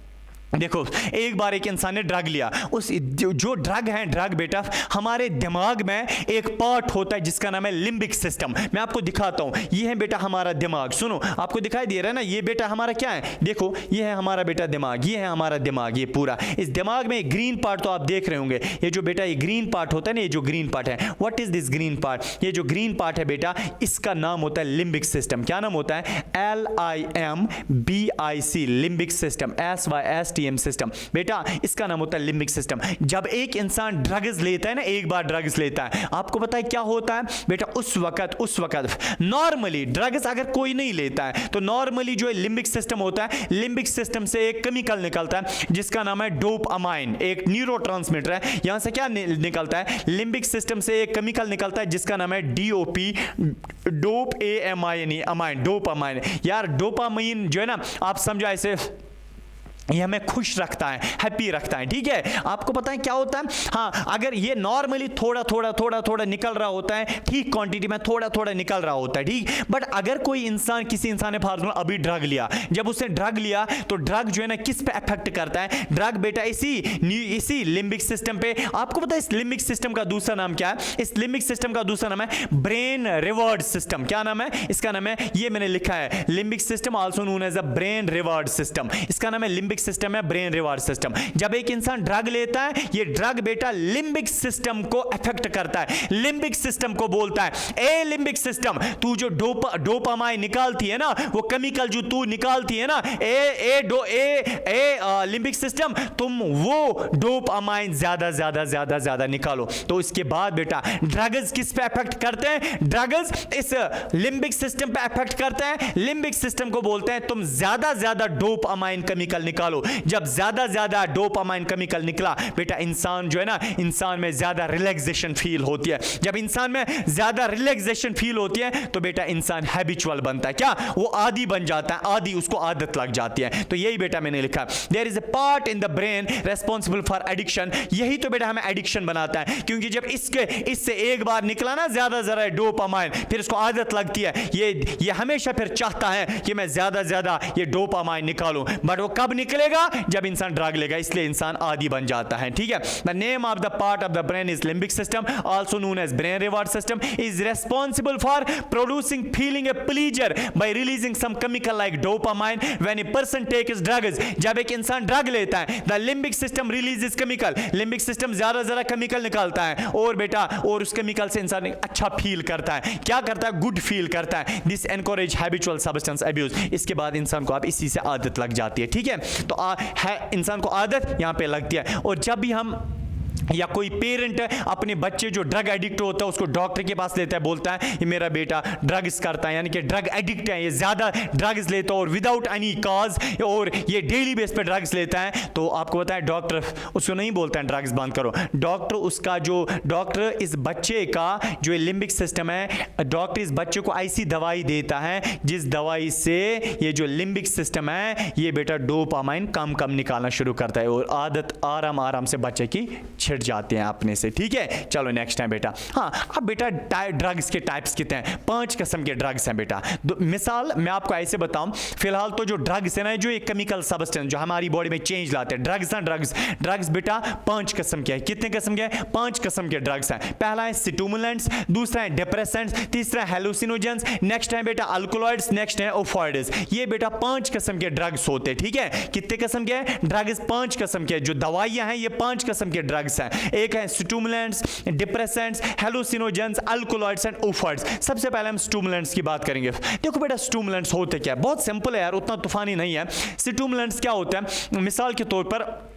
देखो एक बार एक इंसान ने ड्रग लिया, उस जो ड्रग है, ड्रग बेटा हमारे दिमाग में एक पार्ट होता है जिसका नाम है लिम्बिक सिस्टम. मैं आपको दिखाता हूं, ये है बेटा हमारा दिमाग. सुनो, आपको दिखाई दे रहा है ना, ये बेटा हमारा क्या है, देखो ये है हमारा बेटा दिमाग, ये है हमारा दिमाग, ये पूरा. इस दिमाग में ग्रीन पार्ट तो आप देख रहे होंगे, ये जो बेटा ये ग्रीन पार्ट होता है ना, ये जो ग्रीन पार्ट है, what is this green part? ये जो ग्रीन पार्ट है बेटा, इसका नाम होता है लिम्बिक सिस्टम. क्या नाम होता है? LIMBIC, limbic system, SYSTM system. बेटा इसका नाम होता है लिम्बिक सिस्टम. जब एक इंसान ड्रग्स लेता है ना, एक बार ड्रग्स लेता है, आपको पता है क्या होता है बेटा, उस वक्त नॉर्मली ड्रग्स अगर कोई नहीं लेता है तो नॉर्मली जो लिम्बिक सिस्टम होता है, लिम्बिक सिस्टम से एक केमिकल निकलता है जिसका नाम है डोपामाइन, एक न्यूरोट्रांसमीटर है. यहां से क्या निकलता है, लिम्बिक सिस्टम से एक केमिकल निकलता है जिसका नाम है DOP, डोपामाइन. यार डोपामाइन जो है ना, आप समझो ऐसे ये हमें खुश रखता है, हैप्पी रखता है, ठीक है. आपको पता है क्या होता है, हाँ अगर ये नॉर्मली थोड़ा निकल रहा होता है, ठीक क्वांटिटी में थोड़ा निकल रहा होता है, ठीक. बट अगर कोई इंसान, किसी इंसान ने फॉर एग्जांपल अभी ड्रग लिया, जब उसने ड्रग लिया तो ड्रग जो है ना किस पे अफेक्ट करता है, ड्रग बेटा इसी लिम्बिक सिस्टम पे. आपको पता है इस लिम्बिक सिस्टम का दूसरा नाम क्या है? इस लिम्बिक सिस्टम का दूसरा नाम है ब्रेन रिवॉर्ड सिस्टम. क्या नाम है इसका? नाम है, ये मैंने लिखा है, limbic system also known as a brain reward system. इसका नाम है लिम्बिक सिस्टम है, ब्रेन रिवॉर्ड सिस्टम. जब एक इंसान ड्रग लेता है, ये ड्रग बेटा लिम्बिक सिस्टम को अफेक्ट करता है, लिम्बिक सिस्टम को बोलता है, ए लिम्बिक सिस्टम, तू जो डोपामाइन निकालती है ना, वो केमिकल जो तू निकालती है ना, लिम्बिक सिस्टम, तुम वो डोपामाइन ज्यादा निकालो. तो इसके बाद बेटा ड्रग्स किस पे अफेक्ट करते हैं? ड्रग्स इस लिम्बिक सिस्टम पे अफेक्ट करते हैं. लिम्बिक सिस्टम को बोलते हैं तुम ज्यादा डोपामाइन केमिकल निकालो. जब ज्यादा डोपामाइन केमिकल निकला बेटा, इंसान जो है ना, इंसान में ज्यादा रिलैक्सेशन फील होती है. जब इंसान में ज्यादा रिलैक्सेशन फील होती है तो बेटा इंसान हैबिचुअल बनता है. क्या? वो आदी बन जाता है, उसको आदत लग जाती है. तो यही बेटा मैंने लिखा, there is a part in the brain responsible for addiction. यही तो बेटा हमें एडिक्शन बनाता है, क्योंकि जब इससे एक बार निकला ना ज्यादा डोपामाइन, फिर इसको आदत लगती है, ये हमेशा फिर चाहता है कि मैं ज्यादा ये डोपामाइन निकालूं. बट वो कब निकलेगा? जब इंसान ड्रग लेगा, इसलिए इंसान आदी बन जाता है, ठीक है. The name of the part of the brain is limbic system, also known as brain reward system, is responsible for producing feeling a pleasure by releasing some chemical like dopamine when a person takes drugs. जब एक इंसान drug लेता है, the limbic system releases chemical, limbic system ज्यादा chemical निकालता है, और बेटा और उस केमिकल से इंसान अच्छा फील करता है. क्या करता है? गुड फील करता है. This encourage habitual substance abuse. इसके बाद इंसान को आप इसी से आदत लग जाती है, ठीक है. तो है इंसान को आदत यहां पे लगती है. और जब भी हम या कोई पेरेंट अपने बच्चे जो ड्रग एडिक्ट होता है उसको डॉक्टर के पास लेता है, बोलता है ये मेरा बेटा ड्रग्स करता है, यानी कि ड्रग एडिक्ट है, ये ज़्यादा ड्रग्स लेता है और विदाउट एनी काज, और ये डेली बेस पे ड्रग्स लेता है, तो आपको पता है डॉक्टर उसको नहीं बोलता है ड्रग्स बंद करो. डॉक्टर इस बच्चे का जो लिम्बिक सिस्टम है, डॉक्टर इस बच्चे को ऐसी दवाई देता है जिस दवाई से ये जो लिम्बिक सिस्टम है ये बेटा डोपामाइन कम निकालना शुरू करता है, और आदत आराम से बच्चे की छिड़ जाते हैं अपने से, ठीक है। चलो नेक्स्ट टाइम बेटा। हाँ, अब बेटा ड्रग्स के टाइप्स कितने हैं? 5 किस्म के ड्रग्स हैं बेटा। मिसाल मैं आपको ऐसे बताऊं, फिलहाल तो जो ड्रग्स है ना, जो एक केमिकल सब्सटेंस जो हमारी बॉडी में चेंज लाते हैं, ड्रग्स ना ड्रग्स बेटा 5 किस्म के हैं। कितने किस्म के? 5 किस्म के ड्रग्स हैं। पहला है स्टिमुलेंट्स, दूसरा है डिप्रेसेंट्स, तीसरा है हेलुसिनोजेंस, नेक्स्ट है बेटा अल्कोलॉइड्स, नेक्स्ट है ओफॉइड्स। ये बेटा 5 किस्म के ड्रग्स होते हैं, ठीक है। कितने किस्म के ड्रग्स? 5 किस्म के। जो दवाइयां हैं ये 5 किस्म के ड्रग्स हैं। एक है स्टिमुलेंट्स, डिप्रेसेंट्स, हेलुसिनोजेंस, अल्कोलॉइड्स एंड ओफॉइड्स। सबसे पहले हम स्टिमुलेंट्स की बात करेंगे। देखो बेटा स्टिमुलेंट्स होते क्या? बहुत सिंपल है यार, उतना तूफानी नहीं है। स्टिमुलेंट्स क्या होता है? मिसाल के तौर पर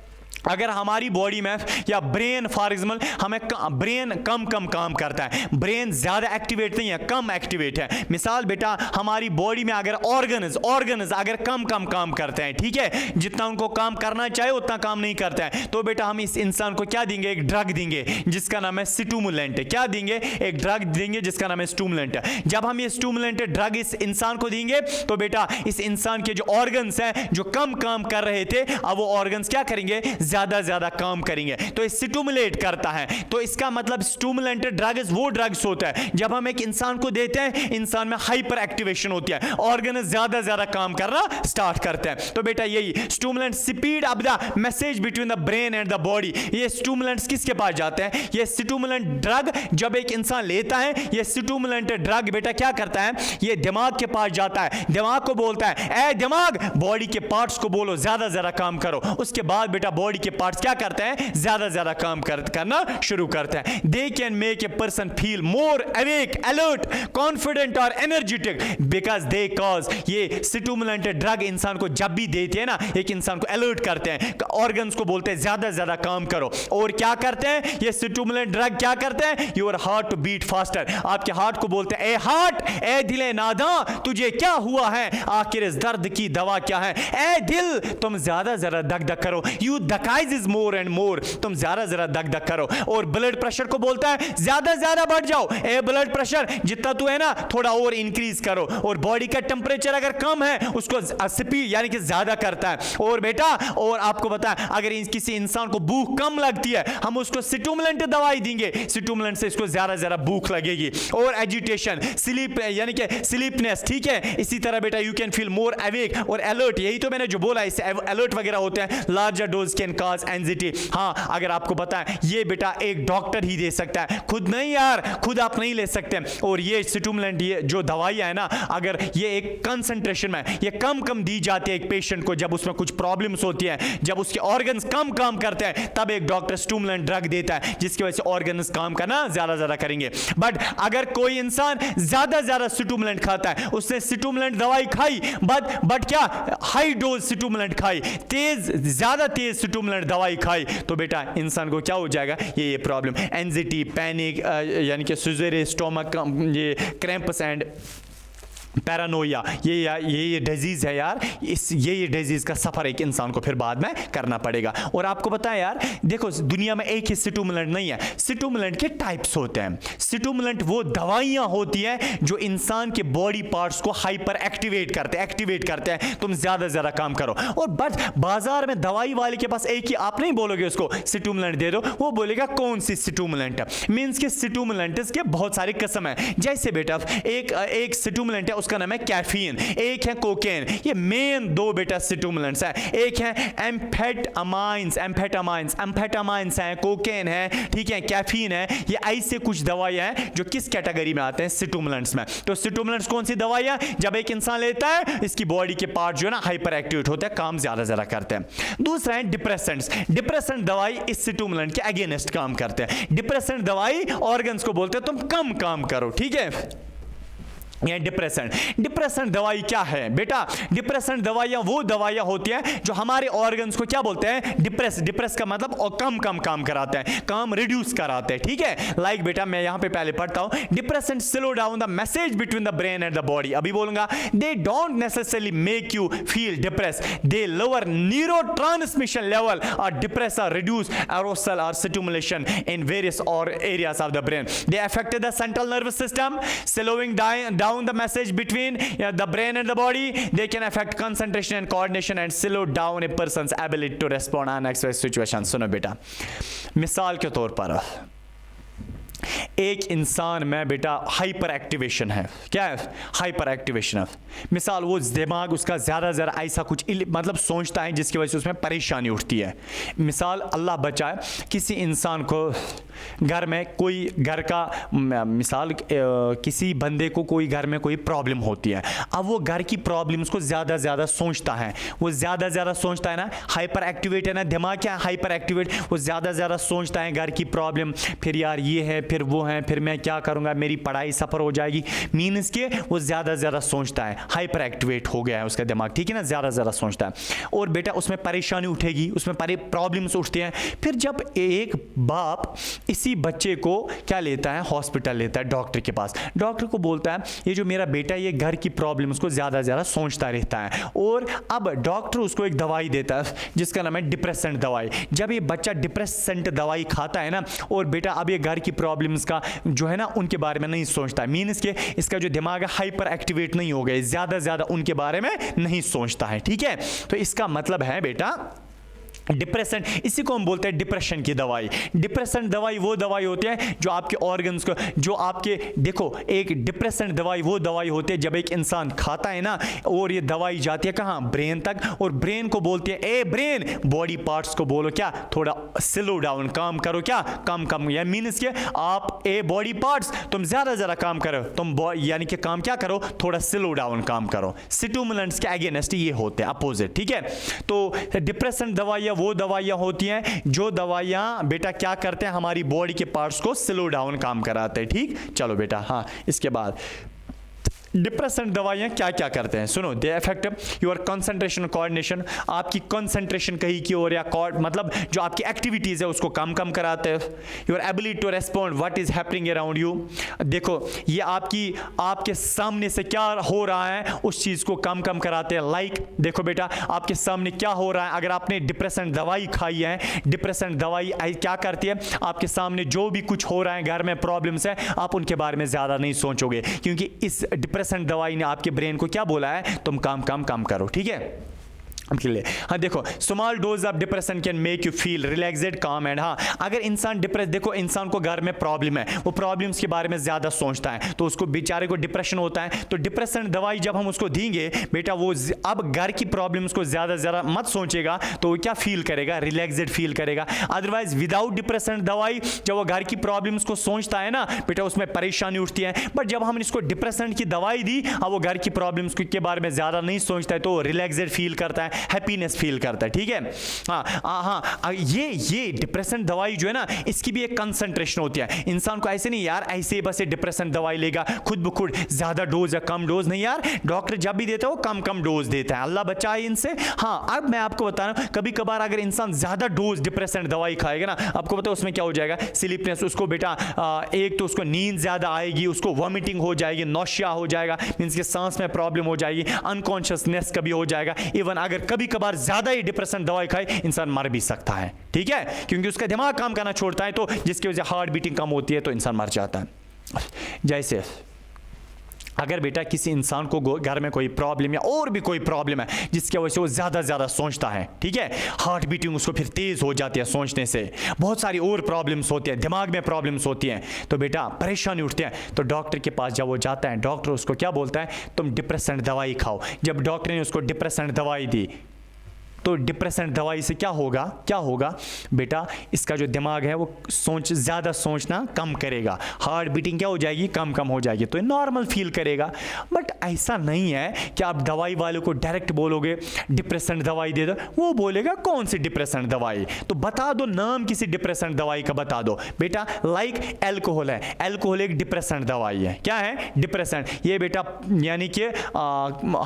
अगर हमारी बॉडी में या ब्रेन फॉर एग्जाम्पल, हमें ब्रेन कम काम करता है, ब्रेन ज्यादा एक्टिवेट नहीं है, कम एक्टिवेट है। मिसाल बेटा हमारी बॉडी में अगर ऑर्गन्स अगर कम काम करते हैं, ठीक है, जितना उनको काम करना चाहिए उतना काम नहीं करता है, तो बेटा हम इस इंसान को क्या देंगे? एक ड्रग देंगे जिसका नाम है स्टिमुलेंट। क्या देंगे? एक ड्रग देंगे जिसका नाम है स्टिमुलेंट। जब हम ये स्टिमुलेंट ड्रग इस इंसान को देंगे तो बेटा इस इंसान के जो ऑर्गन्स हैं जो कम काम कर रहे थे, अब वो ऑर्गन्स क्या करेंगे? ज्यादा काम करेंगे। तो ये स्टिमुलेट करता है। तो इसका मतलब स्टिमुलेंट ड्रग्स वो ड्रग्स होता है जब हम एक इंसान को देते हैं, इंसान में हाइपर एक्टिवेशन होती है, ऑर्गन ज्यादा काम करना स्टार्ट करते हैं। तो बेटा यही stimulant speed up the message between the brain and the body. ये स्टिमुलेंट्स किसके पास जाते हैं? ये स्टिमुलेंट ड्रग जब एक इंसान लेता है, ये स्टिमुलेंट ड्रग बेटा क्या करता है? ये दिमाग के पास जाता है, दिमाग को बोलता है ए दिमाग, बॉडी के पार्ट्स को बोलो ज्यादा काम करो। उसके बाद बेटा बॉडी के पार्ट्स क्या करते हैं? ज्यादा काम करना शुरू करते हैं। They can make a person feel more awake, alert, confident और एनर्जेटिक बिकॉज दे कॉज। ये स्टिमुलेंट ड्रग इंसान को जब भी देते हैं ना, एक इंसान को अलर्ट करते हैं, ऑर्गन्स को बोलते हैं ज्यादा काम करो। और क्या करते हैं ये स्टिमुलेंट ड्रग? क्या करते हैं? Your heart to beat faster. आपके हार्ट को बोलते हैं ए हार्ट, ए दिले नादा, तुझे क्या हुआ है? आखिर इस दर्द की दवा क्या है? ए दिल, तुम ज्यादा धक करो। यू धकाइज इज मोर एंड मोर, तुम ज्यादा धक करो। और ब्लड प्रेशर को बोलता है ज्यादा बढ़ जाओ। ए ब्लड प्रेशर जितना तू है ना थोड़ा और इंक्रीज करो। और बॉडी का टेंपरेचर अगर कम है उसको स्पीड यानी कि ज्यादा करता है। और बेटा और आपको पता है अगर किसी इंसान को भूख कम लगती है, हम उसको स्टिमुलेंट दवाई देंगे, स्टिमुलेंट से इसको ज्यादा भूख लगेगी। और एजिटेशन, स्लीप यानी कि स्लीपनेस, ठीक है। इसी तरह बेटा you can feel more awake और अलर्ट। यही तो मैंने जो बोला, इससे अलर्ट वगैरह होते हैं। Larger dose can cause anxiety. हाँ, अगर आपको पता है ये बेटा एक डॉक्टर ही दे सकता है, खुद नहीं यार, खुद आप नहीं ले सकते। और ये स्टिमुलेंट, ये जो दवाइयां है ना, अगर ये एक कंसंट्रेशन में ये कम दी जाती है एक पेशेंट को, जब उसमें कुछ प्रॉब्लम्स होती है, जब उसके ऑर्गन्स कम काम करते हैं, तब एक डॉक्टर स्टिमुलेंट ड्रग देता है जिसकी वजह से ऑर्गन्स काम करना ज्यादा करेंगे। बट अगर कोई इंसान ज्यादा स्टिमुलेंट खाता है, उसने स्टिमुलेंट दवाई खाई बट क्या हाई डोज स्टिमुलेंट खाई, ज्यादा तेज स्टिमुलेंट दवाई खाई, तो बेटा इंसान को क्या हो जाएगा? ये प्रॉब्लम, एंजाइटी, पैनिक यानी कि सीजर, स्टोमक, ये क्रैम्प्स एंड पैरानोया, ये डिजीज है यार। ये डिजीज का सफर एक इंसान को फिर बाद में करना पड़ेगा। और आपको पता है यार, देखो दुनिया में एक ही स्टिमुलेंट नहीं है, स्टिमुलेंट के टाइप्स होते हैं। स्टिमुलेंट वो दवाइयां होती हैं जो इंसान के बॉडी पार्ट्स को हाइपर एक्टिवेट करते हैं, तुम ज्यादा काम करो। और बस बाजार में दवाई वाले के पास एक ही, आप नहीं बोलोगे उसको स्टिमुलेंट दे दो, वो बोलेगा कौन सी स्टिमुलेंट। मींस के स्टिमुलेंट्स के बहुत सारे किस्म है। जैसे बेटा एक स्टिमुलेंट है, उसका नाम है कैफीन, एक है कोकेन। ये मेन दो बेटा स्टिमुलेंट्स हैं। एक है एम्फेटामाइंस है, कोकेन है, ठीक है, कैफीन है। ये ऐसे कुछ दवाइयां हैं जो किस कैटेगरी में आते हैं? स्टिमुलेंट्स में। तो स्टिमुलेंट्स कौन सी दवाइयां? जब एक इंसान लेता है, इसकी बॉडी के पार्ट जो है ना हाइपर एक्टिवेट होते हैं, काम ज्यादा करते हैं। दूसरा है डिप्रेसेंट्स। डिप्रेसेंट दवाई इस स्टिमुलेंट के अगेंस्ट काम करते हैं। डिप्रेसेंट दवाई ऑर्गन्स को बोलते हैं तुम कम काम करो, ठीक है। ये डिप्रेशन दवाई क्या है बेटा? डिप्रेशन दवाइयां वो दवाइयां होती हैं जो हमारे ऑर्गन्स को क्या बोलते हैं? डिप्रेस का मतलब और कम काम कराते हैं, काम रिड्यूस कराते हैं, ठीक है। लाइक बेटा मैं यहां पे पहले पढ़ता हूं, depression slow down the message between the brain and the body. अभी बोलूंगा, they don't necessarily make you feel depress, they lower neurotransmission level और डिप्रेस और reduce arousal or stimulation in various or areas of the brain. They affect the central nervous system, slowing down down the message between the brain and the body. They can affect concentration and coordination and slow down a person's ability to respond unexpected situations. सुनो बेटा, मिसाल के तौर पर एक इंसान में बेटा हाइपर एक्टिवेशन है। क्या है? हाइपर एक्टिवेशन है। मिसाल वो दिमाग उसका ज़्यादा ज़्यादा ऐसा कुछ मतलब सोचता है जिसकी वजह से उसमें परेशानी उठती है। मिसाल अल्लाह बचाए, किसी इंसान को घर में कोई घर का मिसाल किसी बंदे को कोई घर में कोई प्रॉब्लम होती है। अब वो घर की प्रॉब्लम्स को ज़्यादा ज़्यादा सोचता है, वो ज़्यादा ज़्यादा सोचता है ना, हाइपर एक्टिवेट है ना दिमाग। क्या हाइपर एक्टिवेट? वो ज़्यादा ज़्यादा सोचता है घर की प्रॉब्लम, फिर यार ये है, फिर वो है, फिर मैं क्या करूँगा, मेरी पढ़ाई सफ़र हो जाएगी। मीन्स के वो ज़्यादा ज़्यादा सोचता है, हाइपर एक्टिवेट हो गया है उसका दिमाग, ठीक है ना, ज़्यादा ज़्यादा सोचता है। और बेटा उसमें परेशानी उठेगी, उसमें प्रॉब्लम्स उठती हैं। फिर जब एक बाप इसी बच्चे को क्या लेता है, हॉस्पिटल लेता है, डॉक्टर के पास, डॉक्टर को बोलता है ये जो मेरा बेटा ये घर की प्रॉब्लम्स को ज़्यादा ज़्यादा सोचता रहता है। और अब डॉक्टर उसको एक दवाई देता है जिसका नाम है डिप्रेसेंट दवाई। जब ये बच्चा डिप्रेसेंट दवाई खाता है ना, और बेटा अब ये घर की प्रॉब्लम्स का जो है ना उनके बारे में नहीं सोचता है, मीन्स के इसका जो दिमाग है हाइपर एक्टिवेट नहीं हो गए, ज़्यादा ज़्यादा उनके बारे में नहीं सोचता है, ठीक है। तो इसका मतलब है बेटा डिप्रेशन, इसी को हम बोलते हैं डिप्रेशन की दवाई। डिप्रेशन दवाई वो दवाई होती है जो आपके ऑर्गन्स को, जो आपके, देखो एक डिप्रेशन दवाई वो दवाई होती है जब एक इंसान खाता है ना, और ये दवाई जाती है कहाँ, ब्रेन तक, और ब्रेन को बोलती है ए ब्रेन, बॉडी पार्ट्स को बोलो क्या, थोड़ा स्लो डाउन, काम करो, क्या कम कम, या मीन्स के आप ए बॉडी पार्ट्स तुम ज़्यादा ज़्यादा काम करो, तुम यानी कि काम क्या करो, थोड़ा स्लो डाउन काम करो। स्टिमुलेंट्स के अगेंस्ट ये होते हैं, अपोजिट, ठीक है। तो डिप्रेशन दवाइयाँ वो दवाइयाँ होती हैं जो दवाइयाँ बेटा क्या करते हैं, हमारी बॉडी के पार्ट्स को स्लो डाउन काम कराते हैं, ठीक। चलो बेटा, हाँ, इसके बाद डिप्रेशन दवाइयाँ क्या क्या करते हैं, सुनो। They affect your concentration coordination, आपकी कंसंट्रेशन कहीं की ओर या मतलब जो आपकी एक्टिविटीज़ है उसको कम कम कराते हैं। Your ability to respond what is happening around you, देखो ये आपके सामने से क्या हो रहा है उस चीज़ को कम कम कराते हैं। लाइक देखो बेटा आपके सामने क्या हो रहा है, अगर आपने डिप्रेशन दवाई खाई है, डिप्रेशन दवाई क्या करती है, आपके सामने जो भी कुछ हो रहा है घर में प्रॉब्लम्स है, आप उनके बारे में ज़्यादा नहीं सोचोगे, क्योंकि इस डिप्रेशन दवाई ने आपके ब्रेन को क्या बोला है, तुम काम करो, ठीक है। के लिए हाँ देखो, small dose of depression can make you feel relaxed काम एंड, हाँ अगर इंसान डिप्रेस, देखो इंसान को घर में प्रॉब्लम है, वो प्रॉब्लम्स के बारे में ज़्यादा सोचता है तो उसको बेचारे को डिप्रेशन होता है। तो डिप्रेशन दवाई जब हम उसको देंगे बेटा, वो अब घर की प्रॉब्लम्स को ज़्यादा मत सोचेगा, तो वो क्या फील करेगा, रिलैक्स्ड फील करेगा। अदरवाइज विदाउट डिप्रेशन दवाई जब वो घर की प्रॉब्लम्स को सोचता है ना बेटा, उसमें परेशानी उठती है। बट जब हमने इसको डिप्रेशन की दवाई दी, अब वो घर की प्रॉब्लम्स के बारे में ज़्यादा नहीं सोचता है, तो रिलैक्स्ड फील करता है, हैप्पीनेस फील करता है, ठीक है। हाँ, ये डिप्रेशन दवाई जो है ना, इसकी भी एक कंसंट्रेशन होती है। इंसान को ऐसे नहीं यार ऐसे बस डिप्रेशन दवाई लेगा खुद ब खुद, ज्यादा डोज या कम डोज नहीं यार, डॉक्टर जब भी देता है वो कम डोज देता है, अल्लाह बचाए इनसे। हाँ अब मैं आपको बता रहा हूँ, कभी कभार अगर इंसान ज्यादा डोज डिप्रेशन दवाई खाएगा ना, आपको पता है उसमें क्या हो जाएगा, स्लीपनेस, उसको बेटा एक तो उसको नींद ज्यादा आएगी, उसको वॉमिटिंग हो जाएगी, नौशिया हो जाएगा, मीन्स के सांस में प्रॉब्लम हो जाएगी, अनकॉन्शियसनेस कभी हो जाएगा। इवन अगर कभी कभार ज्यादा ही डिप्रेशन दवाई खाए, इंसान मर भी सकता है, ठीक है, क्योंकि उसका दिमाग काम करना छोड़ता है, तो जिसकी वजह से हार्ट बीटिंग कम होती है, तो इंसान मर जाता है। जैसे अगर बेटा किसी इंसान को घर में कोई प्रॉब्लम या और भी कोई प्रॉब्लम है जिसकी वजह से वो ज़्यादा सोचता है, ठीक है, हार्ट बीटिंग उसको फिर तेज़ हो जाती है सोचने से, बहुत सारी और प्रॉब्लम्स होती हैं, दिमाग में प्रॉब्लम्स होती हैं, तो बेटा परेशानी उठती है। तो डॉक्टर के पास जब वो जाता है, डॉक्टर उसको क्या बोलता है, तुम डिप्रेशन दवाई खाओ। जब डॉक्टर ने उसको डिप्रेशन दवाई दी, तो डिप्रेशन दवाई से क्या होगा बेटा, इसका जो दिमाग है वो ज़्यादा सोचना कम करेगा, हार्ट बीटिंग क्या हो जाएगी, कम हो जाएगी, तो नॉर्मल फील करेगा। बट ऐसा नहीं है कि आप दवाई वालों को डायरेक्ट बोलोगे डिप्रेशन दवाई दे दो, वो बोलेगा कौन सी डिप्रेशन दवाई, तो बता दो नाम किसी डिप्रेशन दवाई का बता दो बेटा। लाइक एल्कोहल है, एल्कोहल एक डिप्रेशन दवाई है, क्या है, डिप्रेशन, ये बेटा यानी कि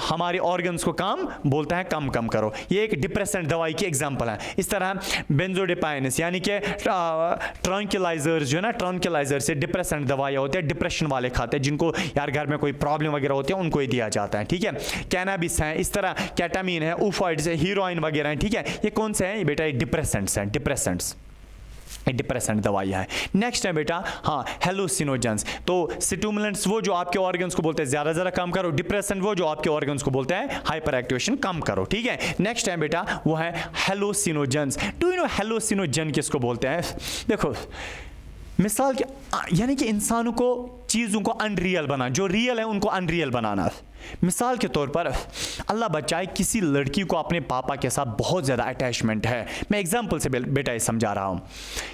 हमारे ऑर्गन्स को काम बोलता है कम करो, ये एक डिप्रेशन दवाई की एग्जांपल है। इस तरह बेंजोडिपाइनस यानी कि ट्रंक्विलाइजर्स जो है ना, ट्रंक्विलाइजर से डिप्रेशन दवाइयाँ होती है, डिप्रेशन वाले खाते हैं, जिनको यार घर में कोई प्रॉब्लम वगैरह होती है उनको ही दिया जाता है, ठीक है। कैनाबिस है, इस तरह केटामीन है, ओफाइड्स है, हीरोइन वगैरह है, ठीक है, ये कौन से हैं, ये बेटा डिप्रेसेंट्स हैं, डिप्रेसेंट्स। डिप्रेसेंट दवाइयाँ हैं। नेक्स्ट है बेटा हाँ हेलुसिनोजेंस, तो स्टिमुलेंट्स वो जो आपके ऑर्गन्स को बोलते हैं ज़्यादा कम करो, डिप्रेसेंट वो जो आपके ऑर्गन्स को बोलते हैं हाइपर एक्टिवेशन कम करो, ठीक है। नेक्स्ट है बेटा वो है हेलुसिनोजेंस। डू यू नो हेलुसिनोजन किसको बोलते हैं? देखो मिसाल के यानी कि इंसानों को चीज़ों को अनरियल बनाना, जो रियल है उनको अनरियल बनाना। मिसाल के तौर पर अल्लाह बचाए किसी लड़की को अपने पापा के साथ बहुत ज़्यादा अटैचमेंट है, मैं एग्जांपल से बेटा ये समझा रहा हूँ।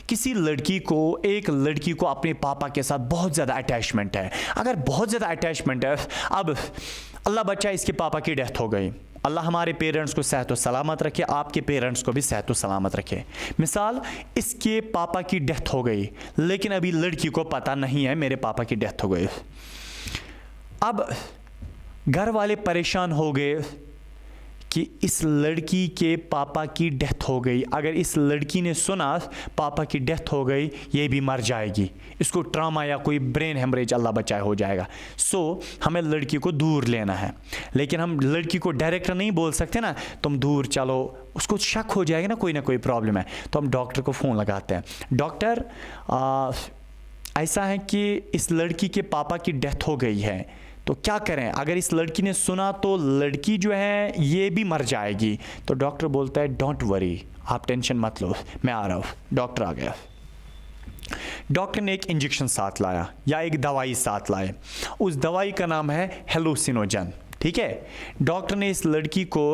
किसी लड़की को, एक लड़की को अपने पापा के साथ बहुत ज़्यादा अटैचमेंट है। अगर बहुत ज़्यादा अटैचमेंट है, अब अल्लाह बचाए इसके पापा की डेथ हो गई, अल्लाह हमारे पेरेंट्स को सेहत व सलामत रखे, आपके पेरेंट्स को भी सेहत व सलामत रखे। मिसाल इसके पापा की डेथ हो गई, लेकिन अभी लड़की को पता नहीं है मेरे पापा की डेथ हो गई। अब घर वाले परेशान हो गए कि इस लड़की के पापा की डेथ हो गई, अगर इस लड़की ने सुना पापा की डेथ हो गई ये भी मर जाएगी, इसको ट्रामा या कोई ब्रेन हेमरेज अल्लाह बचाए हो जाएगा। सो हमें लड़की को दूर लेना है, लेकिन हम लड़की को डायरेक्ट नहीं बोल सकते ना तुम दूर चलो, उसको शक हो जाएगा ना कोई प्रॉब्लम है, तो हम डॉक्टर को फ़ोन लगाते हैं, डॉक्टर ऐसा है कि इस लड़की के पापा की डेथ हो गई है तो क्या करें? अगर इस लड़की ने सुना तो लड़की जो है ये भी मर जाएगी। तो डॉक्टर बोलता है डोंट वरी, आप टेंशन मत लो, मैं आ रहा हूँ। डॉक्टर आ गया, डॉक्टर ने एक इंजेक्शन साथ लाया या एक दवाई साथ लाए, उस दवाई का नाम है हेलुसिनोजन, ठीक है। डॉक्टर ने इस लड़की को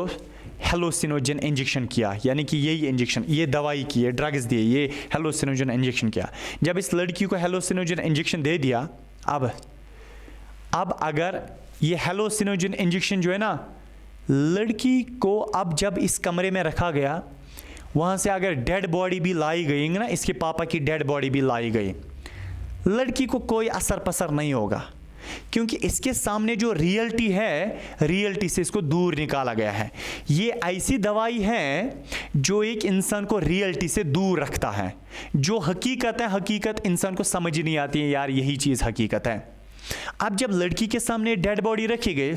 हेलुसिनोजन इंजेक्शन किया, यानी कि यही इंजेक्शन, ये दवाई की, ये ड्रग्स दिए, ये हेलुसिनोजन इंजेक्शन किया। जब इस लड़की को हेलुसिनोजन इंजेक्शन दे दिया, अब अगर ये हेलुसिनोजन इंजेक्शन जो है ना, लड़की को अब जब इस कमरे में रखा गया, वहाँ से अगर डेड बॉडी भी लाई गई ना, इसके पापा की डेड बॉडी भी लाई गई, लड़की को कोई असर पसर नहीं होगा, क्योंकि इसके सामने जो रियलिटी है, रियलिटी से इसको दूर निकाला गया है। ये ऐसी दवाई है जो एक इंसान को रियलिटी से दूर रखता है। जो हकीकत है, हकीकत इंसान को समझ नहीं आती है, यार यही चीज़ हकीकत है। अब जब लड़की के सामने डेड बॉडी रखी गई,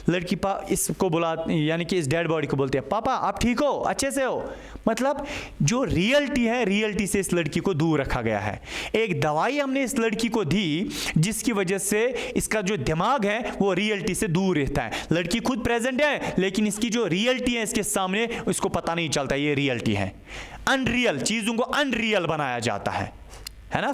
लड़की इसको बुला, यानी कि इस डेड बॉडी को बोलते हैं पापा आप ठीक हो, अच्छे से हो, मतलब जो रियलिटी है, रियलिटी से इस लड़की को दूर रखा गया है। एक दवाई हमने इस लड़की को दी जिसकी वजह से इसका जो दिमाग है वो रियलिटी से दूर रहता है। लड़की खुद प्रेजेंट है लेकिन इसकी जो रियलिटी है इसके सामने इसको पता नहीं चलता ये रियलिटी है। अनरियल चीज़ों को अनरियल बनाया जाता है ना।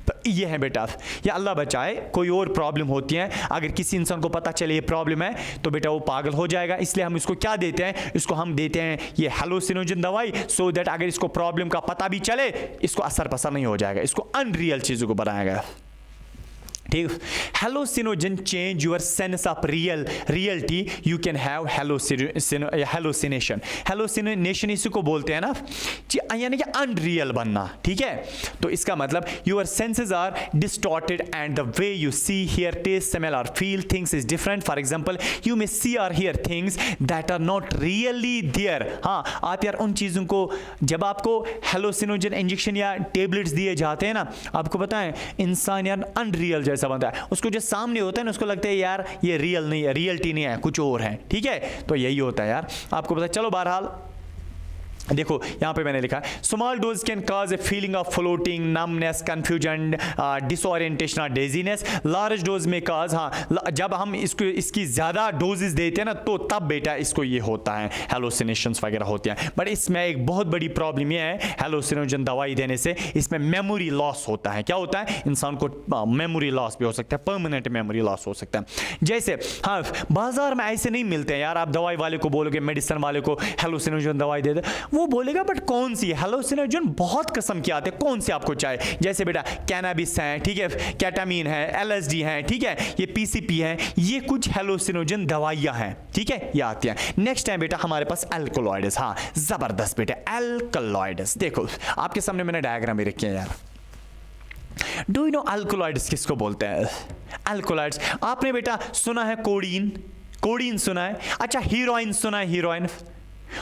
तो ये है बेटा, या अल्लाह बचाए कोई और प्रॉब्लम होती है, अगर किसी इंसान को पता चले ये प्रॉब्लम है तो बेटा वो पागल हो जाएगा। इसलिए हम इसको क्या देते हैं, इसको हम देते हैं ये हेलुसिनोजन दवाई, सो दैट अगर इसको प्रॉब्लम का पता भी चले इसको असर पसर नहीं हो जाएगा, इसको अनरियल चीज़ों को बनाया गया, ठीक। Hallucinogen change your sense of reality, you can have hallucination. Hallucination इसी को बोलते हैं ना, यानी कि अनरियल बनना, ठीक है। तो इसका मतलब your senses are distorted and the way you see, hear, taste, smell और feel things is different. For example you may see or hear things that are not really there. हाँ, आप यार उन चीज़ों को, जब आपको हेलुसिनोजन इंजेक्शन या टेबलेट्स दिए जाते हैं ना, आपको पता है इंसान यार अनरियल जैसा बनता है, उसको जो सामने होता है ना उसको लगता है यार ये रियल नहीं है, रियलिटी नहीं है, कुछ और है, ठीक है। तो यही होता है यार, आपको पता है। चलो बहरहाल देखो यहाँ पे मैंने लिखा है small dose can cause a feeling of floating, numbness, confusion, disorientation और डेजीनेस। लार्ज डोज में काज, हाँ जब हम इसकी ज़्यादा डोजेस देते हैं ना तो तब बेटा इसको ये होता है, हेलुसिनेशंस वगैरह होते हैं। बट इसमें एक बहुत बड़ी प्रॉब्लम ये है हेलुसिनोजन दवाई देने से, इसमें मेमोरी लॉस होता है। क्या होता है, इंसान को मेमोरी लॉस भी हो सकता है, परमानेंट मेमोरी लॉस हो सकता है। जैसे हाँ बाजार में ऐसे नहीं मिलते हैं यार, आप दवाई वाले को बोलोगे, मेडिसिन वाले को हेलुसिनोजन दवाई दे दे, वो बोलेगा बट कौन सी हेलुसिनोजन, बहुत किस्म के आते हैं, कौन से आपको चाहिए। जैसे बेटा कैनाबिस है, ठीक है, केटामीन है, एलएसडी है, ठीक है, ये पीसीपी है, ये कुछ हेलुसिनोजन दवाइयां हैं, ठीक है, ये आती हैं। नेक्स्ट टाइम बेटा हमारे पास एल्कोलॉइड्स, हाँ जबरदस्त बेटा एल्कोलॉइड्स। देखो आपके सामने मैंने डायग्राम भी रखे हैं यार। डू यू नो एल्कोलॉइड्स किसको बोलते हैं? एल्कोलॉइड्स आपने बेटा सुना है कोडीन, कोडीन सुना है, अच्छा हीरोइन सुना है, हीरोइन,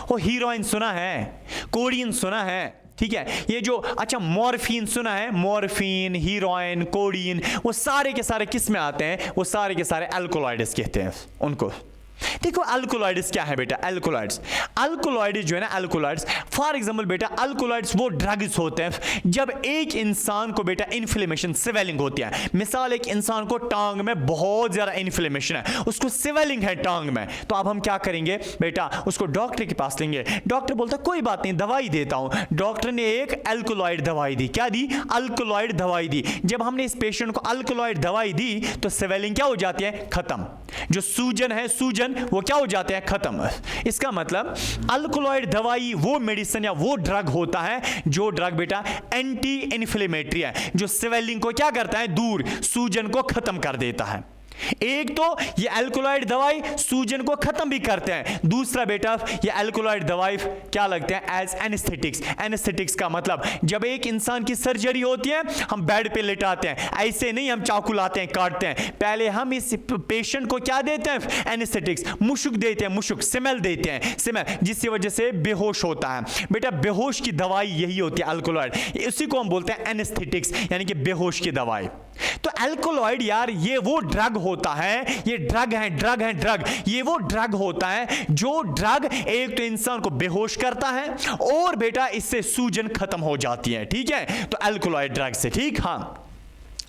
वो हीरोइन सुना है, कोडीन सुना है, ठीक है, ये जो अच्छा मॉर्फिन सुना है, मॉर्फिन, हीरोइन, कोडीन, वो सारे के सारे किस में आते हैं, वो सारे के सारे एल्कोलॉइड्स कहते हैं उनको। देखो अल्कोलॉइड्स क्या है बेटा, अल्कोलॉइड जो है ना, अल्कोलॉइड्स फॉर एग्जांपल बेटा, अल्कोलॉइड्स वो ड्रग्स होते हैं जब एक इंसान को बेटा इन्फ्लेमेशन, स्वेलिंग होती है। मिसाल, एक इंसान को टांग में बहुत ज्यादा इन्फ्लेमेशन है, उसको स्वेलिंग है टांग में, तो अब हम क्या करेंगे बेटा, उसको डॉक्टर के पास लेंगे। डॉक्टर बोलता है कोई बात नहीं, दवाई देता हूं। डॉक्टर ने एक अल्कोलॉइड दवाई दी, क्या दी, अल्कोलॉइड दवाई दी। जब हमने इस पेशेंट को अल्कोलॉइड दवाई दी तो स्वेलिंग क्या हो जाती है, खत्म। जो सूजन है, सूजन वो क्या हो जाते हैं, खत्म। इसका मतलब अल्कोलॉइड दवाई वो मेडिसिन या वो ड्रग होता है जो ड्रग बेटा एंटी इन्फ्लेमेटरी है, जो स्वेलिंग को क्या करता है, दूर, सूजन को खत्म कर देता है। एक तो ये अल्कोलॉइड दवाई सूजन को खत्म भी करते हैं, दूसरा बेटा ये अल्कोलॉइड दवाई क्या लगते हैं, एज एनेस्थेटिक्स। एनेस्थेटिक्स का मतलब जब एक इंसान की सर्जरी होती है, हम बेड पे लेटाते हैं, ऐसे नहीं हम चाकू लाते हैं, काटते हैं, पहले हम इस पेशेंट को क्या देते हैं, एनेस्थेटिक्स, मुशुक देते हैं, मुशुक, स्मेल देते हैं, स्मेल, जिसकी वजह से बेहोश होता है। बेटा बेहोश की दवाई यही होती है अल्कोलॉइड, इसी को हम बोलते हैं एनेस्थेटिक्स, यानी कि बेहोश की दवाई। तो अल्कोलॉइड यार ये वो ड्रग होता है, ये ड्रग ये वो ड्रग होता है जो ड्रग एक तो इंसान को बेहोश करता है और बेटा इससे सूजन खत्म हो जाती है, ठीक है। तो अल्कोलॉइड ड्रग से, ठीक, हाँ।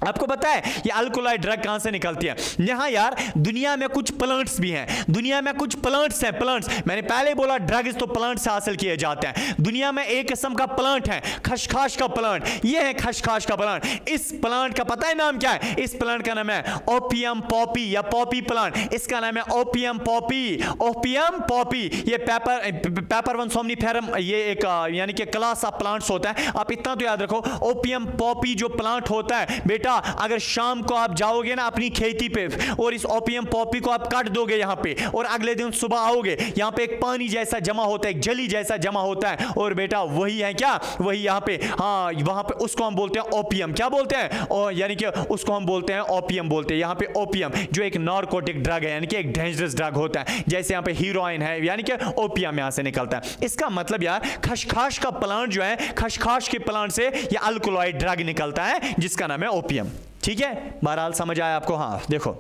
आपको पता है ये अल्कोलॉइड ड्रग कहां से निकलती है? यहाँ यार दुनिया में कुछ प्लांट्स भी हैं, दुनिया में कुछ प्लांट्स हैं, प्लांट्स, मैंने पहले बोला ड्रग्स तो प्लांट से हासिल किए जाते हैं। दुनिया में एक किस्म का प्लांट है, खसखस का प्लांट, ये है खसखस का प्लांट। इस प्लांट का पता है नाम क्या है? इस प्लांट का नाम है ओपियम पॉपी या पॉपी प्लांट। इसका नाम है ओपियम पॉपी, ओपियम पॉपी। ये पेपरवन सोमनीफेरम, ये एक यानी कि क्लास ऑफ प्लांट्स होता है। आप इतना तो याद रखो, ओपियम पॉपी जो प्लांट होता है बेटा, अगर शाम को आप जाओगे ना अपनी खेती पे और इस ओपियम पॉपी को आप काट दोगे यहाँ पे, और अगले दिन सुबह आओगे, यहाँ पे एक पानी जैसा जमा होता है, एक जली जैसा जमा होता है, और बेटा वही है क्या, वही यहाँ पे, हाँ वहां पे उसको हम बोलते हैं ओपियम। क्या बोलते हैं? और यानी कि उसको हम बोलते हैं ओपियम बोलते हैं। यहाँ पे ओपियम जो एक नार्कोटिक ड्रग है, यानी कि एक डेंजरस ड्रग होता है, जैसे यहाँ पे हीरोइन है, यानी कि ओपियम यहाँ से निकलता है। इसका मतलब यार खसखस का प्लांट जो है, खसखस के प्लांट से ये अल्कोलॉइड ड्रग निकलता है जिसका नाम है ओपियम, ठीक है। बहरहाल समझ आया आपको? हाँ देखो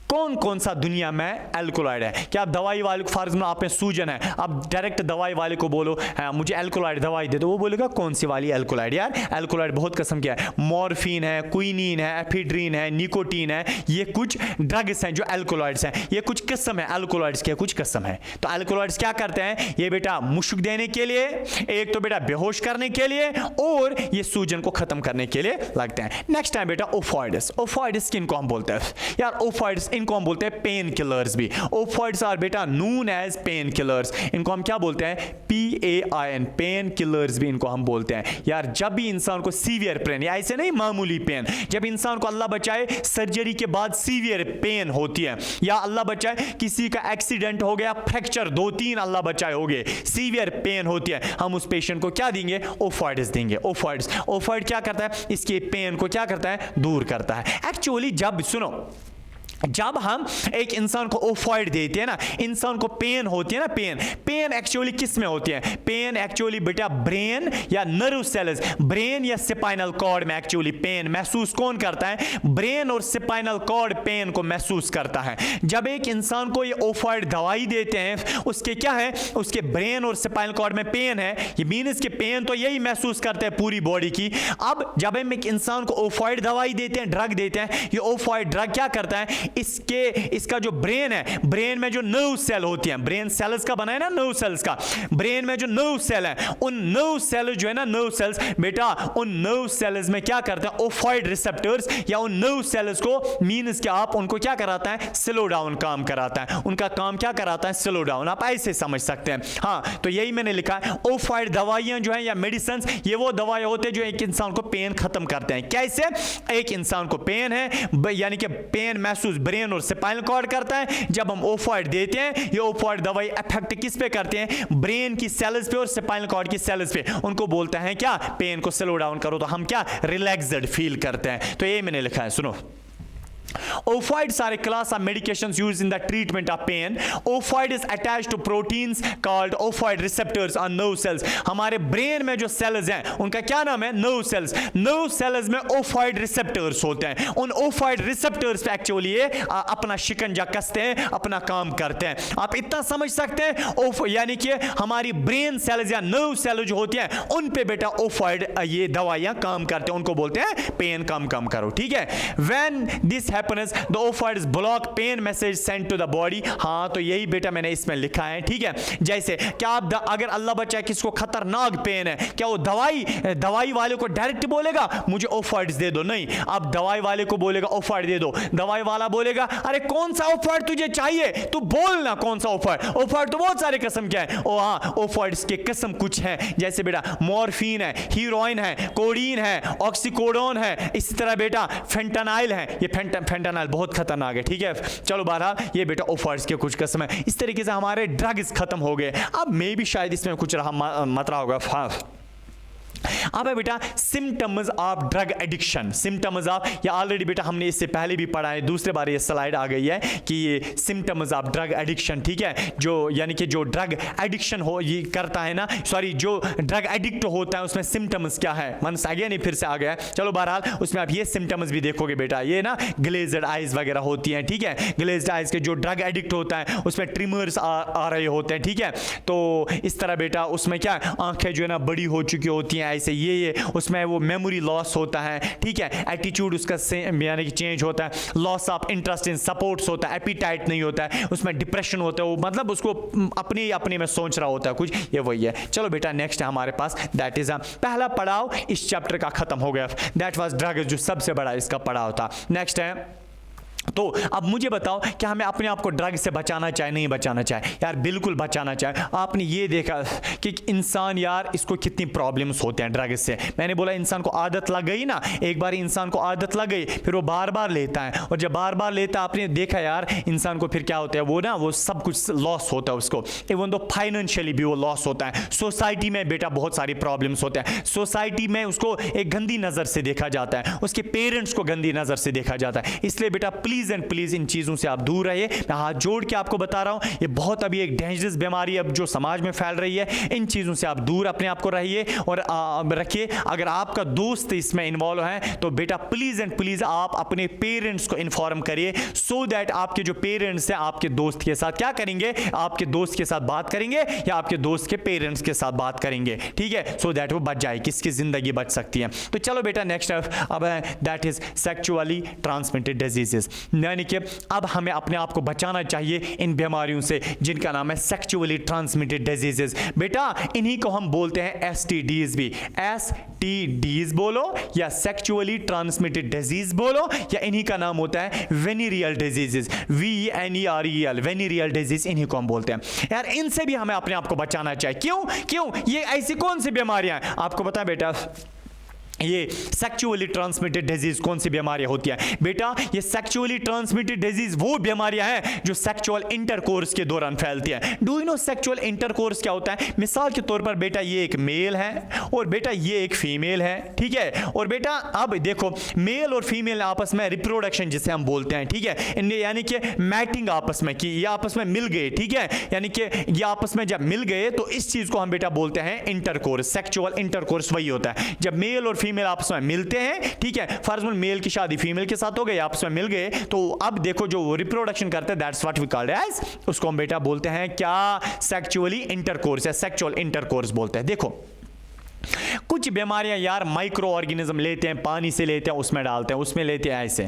कौन कौन सा दुनिया में अल्कोलॉइड है। क्या आप दवाई वाले को, फॉर एग्जाम्पल आप में सूजन है, आप डायरेक्ट दवाई वाले को बोलो मुझे अल्कोलॉइड दवाई दे दो, वो बोलेगा कौन सी वाली अल्कोलॉइड? यार अल्कोलॉइड बहुत किस्म के है, मॉर्फिन है, क्विनीन है, एफिड्रीन है, निकोटीन है, ये कुछ ड्रग्स हैं जो अल्कोलॉइड्स हैं। ये कुछ किस्म है अल्कोलॉइड्स के, कुछ किस्म है। तो अल्कोलॉइड्स क्या करते हैं? ये बेटा मुश्क देने के लिए, एक तो बेटा बेहोश करने के लिए, और ये सूजन को खत्म करने के लिए लगते हैं। नेक्स्ट टाइम बेटा ओफॉइड्स। ओफॉइड्स किनको हम बोलते हैं यार? ओफॉइड्स इनको हम बोलते हैं पेन किलर्स भी। ओफॉइड्स आर बेटा नून एज पेन किलर्स। इनको हम क्या बोलते हैं? PAIN, पेन किलर्स भी इनको हम बोलते हैं। यार जब भी इंसान को सीवियर पेन, या ऐसे नहीं मामूली पेन, जब इंसान को अल्लाह बचाए सर्जरी के बाद सीवियर पेन होती है, या अल्लाह बचाए किसी का एक्सीडेंट हो गया, फ्रैक्चर 2-3 अल्लाह बचाए हो गए, सीवियर पेन होती है, हम उस पेशेंट को क्या देंगे? ओफॉइड्स देंगे। ओफॉइड क्या करता है? इसके पेन को क्या करता है? दूर करता है। एक्चुअली जब सुनो, जब हम एक इंसान को ओफॉइड देते हैं ना, इंसान को पेन होती है ना, पेन एक्चुअली किस में होती है? पेन एक्चुअली बेटा ब्रेन या नर्व सेल्स, ब्रेन या स्पाइनल कॉर्ड में एक्चुअली पेन महसूस कौन करता है? ब्रेन और स्पाइनल कॉर्ड पेन को महसूस करता है। जब एक इंसान को ये ओफॉइड दवाई देते हैं, उसके क्या है? उसके ब्रेन और स्पाइनल कॉर्ड में पेन है, ये मीन्स के पेन तो यही महसूस करते हैं पूरी बॉडी की। अब जब हम एक इंसान को ओफॉइड दवाई देते हैं, ड्रग देते हैं, ये ओफॉइड ड्रग क्या करता है? इसका जो ब्रेन है, ब्रेन में जो नर्व सेल होती हैं, ब्रेन सेल्स का बना है ना, नर्व सेल्स का, ब्रेन में जो नर्व सेल है, उन नर्व सेल जो है ना, नर्व सेल्स बेटा, उन नर्व सेल्स में क्या करते हैं? ओफॉइड रिसेप्टर्स, या उन नर्व सेल्स को मीन्स क्या, आप उनको क्या कराता है? स्लो डाउन काम कराता है। उनका काम क्या कराता है? Slow down. आप ऐसे समझ सकते हैं। हाँ तो यही मैंने लिखा है, ओफॉइड दवाइयां जो है या मेडिसिन, ये वो दवाई होते हैं जो एक इंसान को पेन खत्म करते हैं। कैसे? एक इंसान को पेन है, यानी कि पेन महसूस ब्रेन और स्पाइनल कॉर्ड करता है, जब हम ओफॉइड देते हैं, ये ओफॉइड दवाई इफेक्ट किस पे करते हैं? ब्रेन की सेल्स पे और स्पाइनल कॉर्ड की सेल्स पे। उनको बोलते हैं क्या? पेन को स्लो डाउन करो, तो हम क्या? रिलैक्स्ड फील करते हैं। तो ये मैंने लिखा है, सुनो Opioids are a class of medications used in the treatment of pain. Opioid is attached to proteins called opioid receptors on nerve cells. हमारे ब्रेन में जो सेल्स हैं उनका क्या नाम है? Nerve cells. नर्व सेल्स में ओफॉइड रिसेप्टर्स होते हैं. उन ओफॉइड रिसेप्टर्स पे एक्चुअली ये अपना शिकंजा कसते हैं, अपना काम करते हैं. आप इतना समझ सकते हैं, यानी कि हमारी ब्रेन सेल्स या नर्व सेल जो होती हैं उन पे बेटा ओफॉइड ये दवाइयां काम करते हैं. उनको बोलते हैं पेन कम करो. ठीक है. When this happens, the opioids block pain message sent to the body. हाँ, तो यही बेटा मैंने इसमें लिखा है. ठीक है. जैसे क्या आप अगर अल्लाह बचाए किसको खतरनाक पेन है, क्या वो दवाई वाले को डायरेक्ट बोलेगा मुझे ओफॉइड्स दे दो? नहीं. आप दवाई वाले को बोलेगा ओफॉइड दे दो. दवाई वाला बोलेगा अरे कौन सा ओफॉइड तुझे चाहिए, तू बोलना कौन सा ओफॉइड. ओफॉइड तो बहुत सारे किस्म के हैं. ओ हाँ, ओफॉइड्स के किस्म कुछ हैं, जैसे बेटा मॉर्फिन है, हीरोइन है, कोडीन है, ऑक्सीकोडोन है, इसी तरह बेटा फेंटानाइल है. ये फेंटानाइल बहुत खतरनाक है. ठीक है. चलो बहरहाल ये बेटा ओफॉइड्स के कुछ किस्म है. इस तरीके से हमारे ड्रग्स खत्म हो गए. अब मे भी शायद इसमें कुछ मत रहा होगा. अब है बेटा symptoms of drug addiction. Symptoms of, या ऑलरेडी बेटा हमने इससे पहले भी पढ़ा है, दूसरे बार ये स्लाइड आ गई है कि ये सिम्टम्स ऑफ ड्रग एडिक्शन. ठीक है. जो यानी कि जो ड्रग एडिक्शन हो ये करता है ना, सॉरी जो ड्रग एडिक्ट होता है उसमें सिम्टम्स क्या है. मंस आ गया नहीं, फिर से आ गया. चलो बहरहाल उसमें आप ये सिम्टम्स भी देखोगे बेटा. ये ना ग्लेज्ड आइज वगैरह होती हैं. ठीक है. ग्लेज्ड आइज के जो ड्रग एडिक्ट होता है उसमें ट्रिमर्स आ रहे होते हैं. ठीक है. तो इस तरह बेटा उसमें क्या आंखें जो है ना बड़ी हो चुकी होती हैं ऐसे, ये उसमें वो मेमोरी लॉस होता है. ठीक है. एटीट्यूड उसका यानी कि चेंज होता है. Loss of interest in supports होता है. एपिटाइट नहीं होता है. उसमें डिप्रेशन होता है. वो मतलब उसको अपने में सोच रहा होता है कुछ. ये वही है. चलो बेटा नेक्स्ट है हमारे पास, दैट इज पहला पड़ाव इस चैप्टर का खत्म हो गया. दैट वाज ड्रग, जो सबसे बड़ा इसका पड़ाव था. नेक्स्ट है, तो अब मुझे बताओ क्या हमें अपने आप को ड्रग से बचाना चाहिए, नहीं बचाना चाहिए? यार बिल्कुल बचाना चाहिए. आपने ये देखा कि इंसान यार इसको कितनी प्रॉब्लम्स होते हैं ड्रग से. मैंने बोला इंसान को आदत लग गई ना, एक बार इंसान को आदत लग गई फिर वो बार बार लेता है, और जब बार बार लेता है आपने देखा यार इंसान को फिर क्या होता है, वो ना वो सब कुछ लॉस होता है उसको. इवन दो फाइनेंशियली भी वो लॉस होता है. सोसाइटी में बेटा बहुत सारी प्रॉब्लम्स होते हैं. सोसाइटी में उसको एक गंदी नज़र से देखा जाता है, उसके पेरेंट्स को गंदी नज़र से देखा जाता है. इसलिए बेटा प्लीज एंड प्लीज इन चीजों से आप दूर रहिए. मैं हाथ जोड़ के आपको बता रहा हूं, ये बहुत अभी एक डेंजरस बीमारी अब जो समाज में फैल रही है. इन चीजों से आप दूर अपने आप को रहिए और रखिए. अगर आपका दोस्त इसमें इन्वॉल्व है तो बेटा प्लीज एंड प्लीज आप अपने पेरेंट्स को इन्फॉर्म करिए, सो दैट आपके जो पेरेंट्स हैं आपके दोस्त के साथ क्या करेंगे, आपके दोस्त के साथ बात करेंगे या आपके दोस्त के पेरेंट्स के साथ बात करेंगे. ठीक है. सो दैट वो बच जाए, किसकी जिंदगी बच सकती है. तो चलो बेटा नेक्स्ट अब that is sexually transmitted diseases. यानी कि अब हमें अपने आप को बचाना चाहिए इन बीमारियों से जिनका नाम है सेक्सुअली ट्रांसमिटेड डिजीजेस. बेटा इन्हीं को हम बोलते हैं एसटीडीज भी. एसटीडीज बोलो या सेक्सुअली ट्रांसमिटेड डिजीज बोलो, या इन्हीं का नाम होता है venereal diseases. VNEREL venereal disease, इन्हीं को हम बोलते हैं. यार इनसे भी हमें अपने आप को बचाना चाहिए. क्यों ये ऐसी कौन सी बीमारियां हैं आपको पता है बेटा? ये सेक्सुअली ट्रांसमिटेड डिजीज कौन सी बीमारियां होती हैं बेटा? ये सेक्सुअली ट्रांसमिटेड डिजीज वो बीमारियां हैं जो सेक्सुअल इंटरकोर्स के दौरान फैलती हैं. Do you no sexual intercourse क्या होता है? मिसाल के तौर पर बेटा ये एक मेल है और बेटा ये एक फीमेल है. ठीक है. और बेटा अब देखो मेल और फीमेल आपस में रिप्रोडक्शन जिसे हम बोलते हैं. ठीक है. इनने यानी कि मैटिंग आपस में की, ये आपस में मिल गए. ठीक है. यानी कि ये आपस में जब मिल गए तो इस चीज को हम बेटा बोलते हैं इंटरकोर्स. सेक्सुअल इंटरकोर्स वही होता है जब मेल और फीमेल आपस में मिलते हैं. ठीक है. फर्ज मेल की शादी फीमेल के साथ हो गई, आपस में मिल गए, तो अब देखो जो रिप्रोडक्शन करते हैं that's what we called as, उसको हम बेटा बोलते हैं क्या? सेक्सुअली इंटरकोर्स या सेक्सुअल इंटरकोर्स बोलते हैं. देखो कुछ बीमारियां यार माइक्रो ऑर्गेनिज्म लेते हैं, पानी से लेते हैं, उसमें डालते हैं, उसमें लेते हैं ऐसे.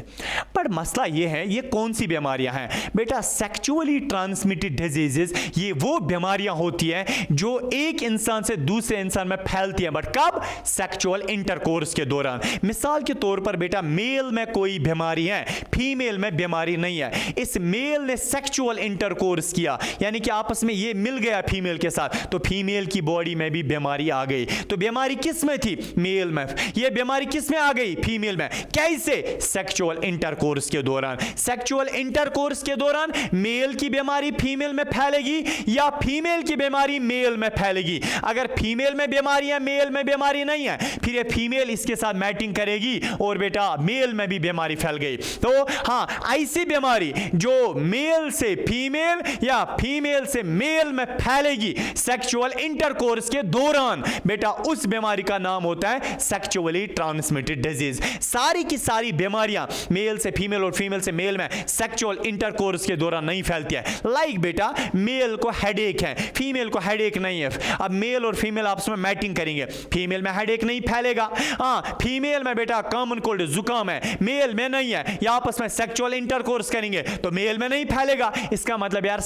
पर मसला ये है ये कौन सी बीमारियां हैं बेटा? सेक्सुअली ट्रांसमिटेड डिजीजेस ये वो बीमारियां होती हैं जो एक इंसान से दूसरे इंसान में फैलती हैं. बट कब? सेक्सुअल इंटरकोर्स के दौरान. मिसाल के तौर पर बेटा मेल में कोई बीमारी है, फीमेल में बीमारी नहीं है. इस मेल ने सेक्सुअल इंटरकोर्स किया यानी कि आपस में ये मिल गया फीमेल के साथ, तो फीमेल की बॉडी में भी बीमारी आ गई. तो बीमारी किस किस में थी? मेल में। ये बीमारी किस में आ गई? फीमेल में। कैसे? सेक्सुअल इंटरकोर्स के दौरान। सेक्सुअल इंटरकोर्स के दौरान मेल की बीमारी फीमेल में फैलेगी या फीमेल की बीमारी मेल में फैलेगी? अगर फीमेल में बीमारी है, मेल में बीमारी नहीं है, फिर ये फीमेल इसके साथ मैटिंग करेगी और बेटा मेल में भी बीमारी फैल गई। तो हाँ, ऐसी बीमारी जो मेल से फीमेल या फीमेल से मेल में फैलेगी सेक्सुअल इंटरकोर्स के दौरान, बेटा उस बीमारी का नाम होता है सेक्सुअली ट्रांसमिटेड डिजीज। सारी की सारी बीमारियां मेल से फीमेल और फीमेल से मेल में सेक्सुअल इंटरकोर्स के दौरान नहीं फैलती है। लाइक बेटा मेल को हेडेक है, फीमेल को हेडेक नहीं है। अब मेल और फीमेल आपस में मैटिंग करेंगे, फीमेल में हेडेक नहीं फैलेगा। हाँ, फीमेल में बेटा कॉमन कोल्ड जुकाम है, मेल में नहीं है, या आपस में सेक्सुअल इंटरकोर्स करेंगे तो मेल में नहीं फैलेगा। इसका मतलब यार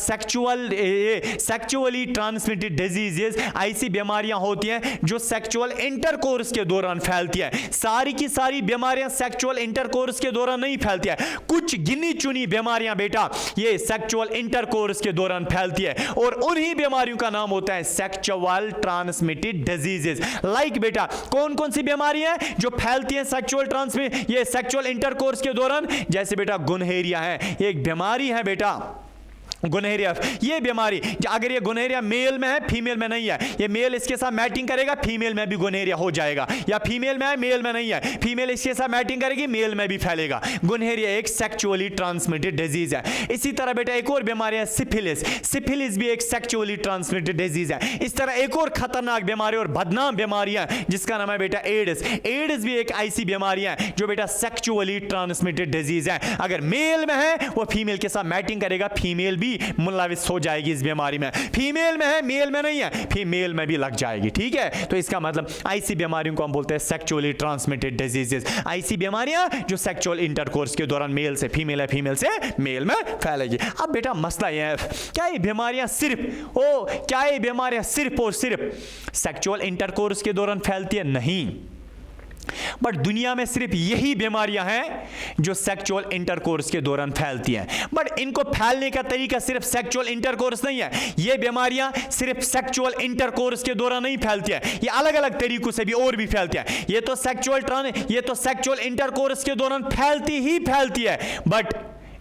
सेक्सुअली ट्रांसमिटेड डिजीजेस ऐसी बीमारियां होती हैं जो सेक्सुअल इंटरकोर्स के दौरान फैलती है। सारी की सारी बीमारियां सेक्सुअल इंटरकोर्स के दौरान नहीं फैलती है। कुछ गिनी चुनी बीमारियां बेटा ये सेक्सुअल इंटरकोर्स के दौरान फैलती है और उन्हीं बीमारियों का नाम होता है सेक्सुअल ट्रांसमिटेड डिजीजेस। लाइक बेटा कौन कौन सी बीमारियां हैं जो फैलती हैं सेक्सुअल इंटरकोर्स के दौरान? जैसे बेटा गुनहेरिया है, एक बीमारी है बेटा गुनहेरिया। ये बीमारी अगर ये गुनहेरिया मेल में है, फीमेल में नहीं है, ये मेल इसके साथ मैटिंग करेगा, फीमेल में भी गुनहेरिया हो जाएगा। या फीमेल में है, मेल में नहीं है, फीमेल इसके साथ मैटिंग करेगी, मेल में भी फैलेगा। गुनहेरिया एक सेक्सुअली ट्रांसमिटेड डिजीज है। इसी तरह बेटा एक और बीमारी है सिफिलिस। सिफिलिस भी एक सेक्सुअली ट्रांसमिटेड डिजीज है। इस तरह एक और खतरनाक बीमारी और बदनाम बीमारियां जिसका नाम है बेटा एड्स। एड्स भी एक ऐसी बीमारी है जो बेटा सेक्सुअली ट्रांसमिटेड डिजीज है। अगर मेल में है वो फीमेल के साथ मैटिंग करेगा, फीमेल भी मुलाविस हो जाएगी इस बीमारी में। फीमेल में है, मेल में नहीं है, फीमेल में भी लग जाएगी। ठीक है, तो इसका मतलब ऐसी बीमारियों को हम बोलते हैं सेक्सुअली ट्रांसमिटेड डिजीजेस। ऐसी बीमारियां जो सेक्सुअल इंटरकोर्स के दौरान मेल से फीमेल है, फीमेल से मेल में फैलेगी। अब बेटा मसला यह है, क्या ये बीमारियां सिर्फ और सिर्फ सेक्सुअल इंटरकोर्स के दौरान फैलती है? नहीं, बट दुनिया में सिर्फ यही बीमारियां हैं जो सेक्सुअल इंटरकोर्स के दौरान फैलती हैं। बट इनको फैलने का तरीका सिर्फ सेक्सुअल इंटरकोर्स नहीं है। ये बीमारियां सिर्फ सेक्सुअल इंटरकोर्स के दौरान नहीं फैलती है, ये अलग अलग तरीकों से भी और भी फैलती है। ये तो सेक्सुअल इंटरकोर्स के दौरान फैलती है, बट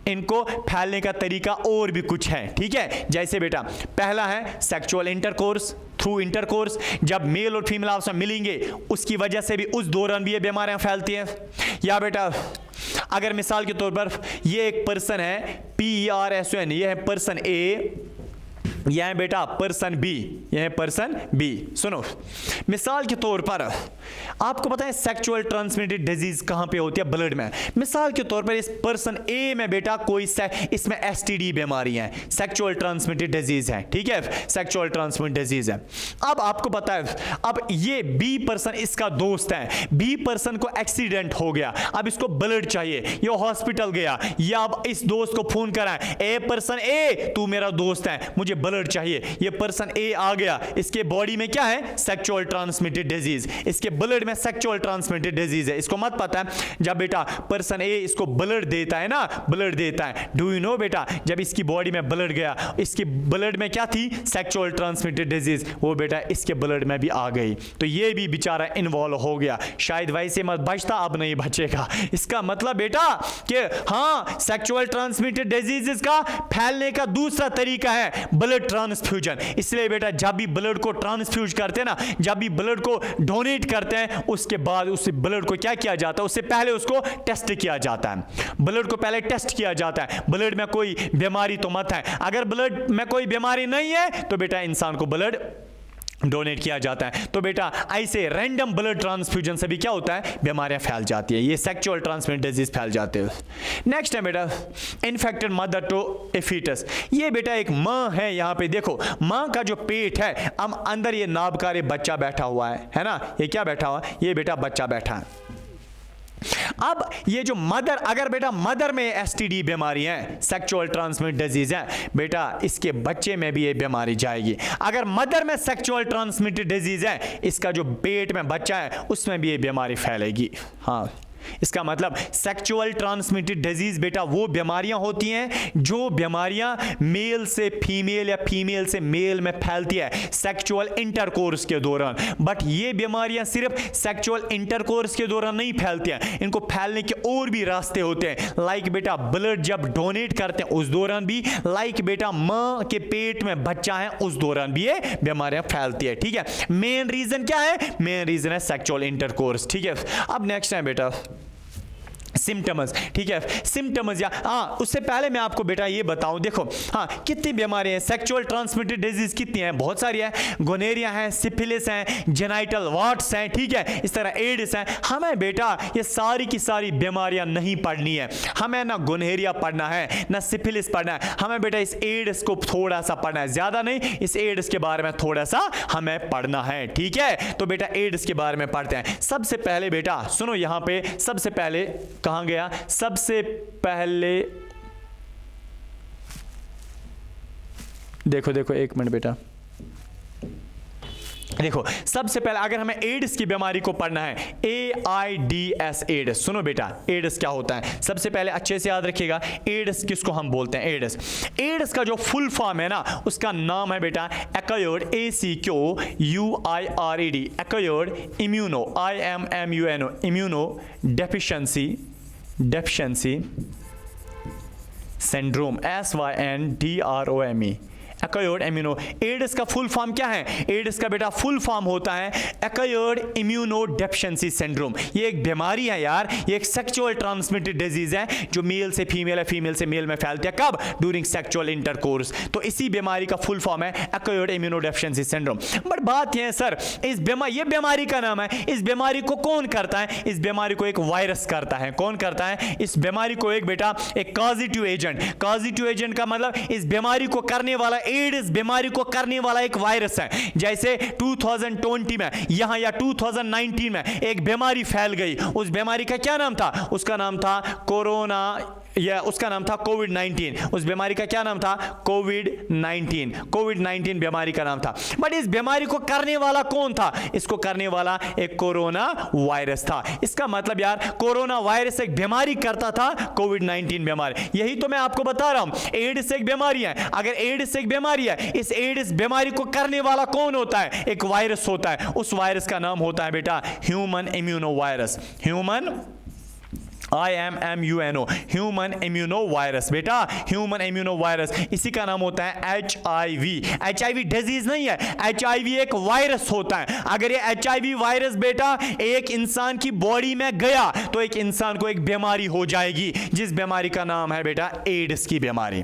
इनको फैलने का तरीका और भी कुछ है। ठीक है, जैसे बेटा पहला है सेक्सुअल इंटरकोर्स थ्रू इंटरकोर्स। जब मेल और फीमेल आपस में मिलेंगे उसकी वजह से भी उस दौरान भी ये बीमारियां फैलती हैं। या बेटा अगर मिसाल के तौर पर ये एक पर्सन है PERSON, ये है पर्सन A, यह है बेटा पर्सन बी, यह है पर्सन बी। सुनो, मिसाल के तौर पर आपको पता है सेक्सुअल ट्रांसमिटेड डिजीज कहां पे होती है? ब्लड में। मिसाल के तौर पर इस पर्सन ए में बेटा कोई इसमें STD बीमारी है, सेक्सुअल ट्रांसमिटेड डिजीज है। ठीक है, सेक्सुअल ट्रांसमिटेड डिजीज है। अब आपको पता है, अब ये बी पर्सन इसका दोस्त है, बी पर्सन को एक्सीडेंट हो गया, अब इसको ब्लड चाहिए, ये हॉस्पिटल गया, या अब इस दोस्त को फोन करा, ए पर्सन ए तू मेरा दोस्त है, मुझे ब्लड चाहिए। ये पर्सन ए आ गया, इसके बॉडी में क्या है? सेक्सुअल ट्रांसमिटेड डिजीज, इसके ब्लड में सेक्सुअल ट्रांसमिटेड डिजीज है। इसको मत पता है, जब बेटा पर्सन ए इसको ब्लड देता है ना, ब्लड देता है, डू यू नो बेटा जब इसकी बॉडी में ब्लड गया, इसके ब्लड में क्या थी? सेक्सुअल ट्रांसमिटेड डिजीज, वो बेटा इसके ब्लड में भी आ गई, तो ये भी बेचारा इन्वॉल्व हो गया। शायद वैसे मत बचता, अब नहीं बचेगा। इसका मतलब बेटा कि हाँ, सेक्सुअल ट्रांसमिटेड डिजीजेस का फैलने का दूसरा तरीका है ब्लड ट्रांसफ्यूजन। इसलिए बेटा जब भी ब्लड को ट्रांसफ्यूज करते हैं ना, जब भी ब्लड को डोनेट करते हैं, उसके बाद उस ब्लड को क्या किया जाता है? उससे पहले उसको टेस्ट किया जाता है। ब्लड को पहले टेस्ट किया जाता है, ब्लड में कोई बीमारी तो मत है। अगर ब्लड में कोई बीमारी नहीं है तो बेटा इंसान को ब्लड डोनेट किया जाता है। तो बेटा ऐसे रैंडम ब्लड ट्रांसफ्यूजन से भी क्या होता है? बीमारियां फैल जाती है, ये सेक्सुअल ट्रांसमिटेड डिजीज फैल जाते हैं। नेक्स्ट है बेटा infected mother to a fetus. ये बेटा एक माँ है, यहाँ पे देखो माँ का जो पेट है, अब अंदर ये नाभकारी बच्चा बैठा हुआ है ना, ये क्या बैठा हुआ? ये बेटा बच्चा बैठा है। अब ये जो मदर, अगर बेटा मदर में STD बीमारी है, सेक्सुअल ट्रांसमिटेड डिजीज है, बेटा इसके बच्चे में भी ये बीमारी जाएगी। अगर मदर में सेक्सुअल ट्रांसमिटेड डिजीज है, इसका जो पेट में बच्चा है उसमें भी ये बीमारी फैलेगी। हाँ, इसका मतलब सेक्सुअल ट्रांसमिटेड डिजीज बेटा वो बीमारियां होती हैं जो बीमारियां मेल से फीमेल या फीमेल से मेल में फैलती है सेक्सुअल इंटरकोर्स के दौरान। बट ये बीमारियां सिर्फ सेक्सुअल इंटरकोर्स के दौरान नहीं फैलती हैं, इनको फैलने के और भी रास्ते होते हैं। लाइक बेटा ब्लड जब डोनेट करते हैं उस दौरान भी, लाइक बेटा मां के पेट में बच्चा है उस दौरान भी ये बीमारियां फैलती है। ठीक है, मेन रीजन क्या है? मेन रीजन है सेक्सुअल इंटरकोर्स। ठीक है, अब नेक्स्ट है बेटा सिम्टम्स। ठीक है, सिम्टम्स या उससे पहले मैं आपको बेटा ये बताऊं, देखो कितनी बीमारियां हैं सेक्सुअल ट्रांसमिटेड डिजीज, कितनी हैं? बहुत सारी है। गोनेरिया है, सिफिलिस है, जेनाइटल वार्ट्स हैं, ठीक है, इस तरह एड्स हैं। हमें बेटा ये सारी की सारी बीमारियां नहीं पढ़नी है, हमें ना गोनेरिया पढ़ना है ना सिफिलिस पढ़ना है, हमें बेटा इस एड्स को थोड़ा सा पढ़ना है, ज्यादा नहीं, इस एड्स के बारे में थोड़ा सा हमें पढ़ना है। ठीक है, तो बेटा एड्स के बारे में पढ़ते हैं। सबसे पहले बेटा सुनो, यहां पे सबसे पहले कहां गया? सबसे पहले देखो एक मिनट बेटा, देखो सबसे पहले अगर हमें एड्स की बीमारी को पढ़ना है, AIDS एड्स। सुनो बेटा एड्स क्या होता है, सबसे पहले अच्छे से याद रखिएगा एड्स किसको हम बोलते हैं। एड्स का जो फुल फॉर्म है ना, उसका नाम है बेटा acquired, ACQUIRED, acquired immuno, IMMUNO, immunodeficiency syndrome, SYNDROME, acquired immuno. AIDS का फुल फॉर्म क्या है? एड्स का बेटा फुल फॉर्म होता है एक्वायर्ड इम्यूनो डेफिशिएंसी सिंड्रोम। ये एक बीमारी है यार, ये एक सेक्सुअल ट्रांसमिटेड डिजीज है जो मेल से फीमेल है, फीमेल से मेल में फैलती है। कब? During sexual intercourse. तो इसी बीमारी का फुल फॉर्म है acquired immuno deficiency syndrome. But बात यह है सर, इस ये बीमारी का नाम है, इस बीमारी को कौन करता है? इस बीमारी को एक वायरस करता है। कौन करता है इस बीमारी को? एक बेटा एक कॉजिटिव एजेंट। कॉजिटिव एजेंट का मतलब इस बीमारी को करने वाला, एड्स बीमारी को करने वाला एक वायरस है। जैसे 2020 में यहां या 2019 में एक बीमारी फैल गई, उस बीमारी का क्या नाम था? उसका नाम था कोरोना, या उसका नाम था कोविड-19। उस बीमारी का क्या नाम था? कोविड-19 बीमारी का नाम था। बट इस बीमारी को करने वाला कौन था? इसको करने वाला एक कोरोना वायरस था। इसका मतलब यार कोरोना वायरस एक बीमारी करता था, कोविड-19 बीमारी। यही तो मैं आपको बता रहा हूं, एड्स एक बीमारी है। अगर एड्स एक बीमारी है, इस एड्स बीमारी को करने वाला कौन होता है? एक वायरस होता है। उस वायरस का नाम होता है बेटा human immuno virus. Human IMMUNO, human immuno virus. बेटा ह्यूमन इम्यूनो वायरस, इसी का नाम होता है HIV। HIV डिजीज नहीं है, HIV एक वायरस होता है। अगर ये HIV वायरस बेटा एक इंसान की बॉडी में गया तो एक इंसान को एक बीमारी हो जाएगी, जिस बीमारी का नाम है बेटा एड्स की बीमारी।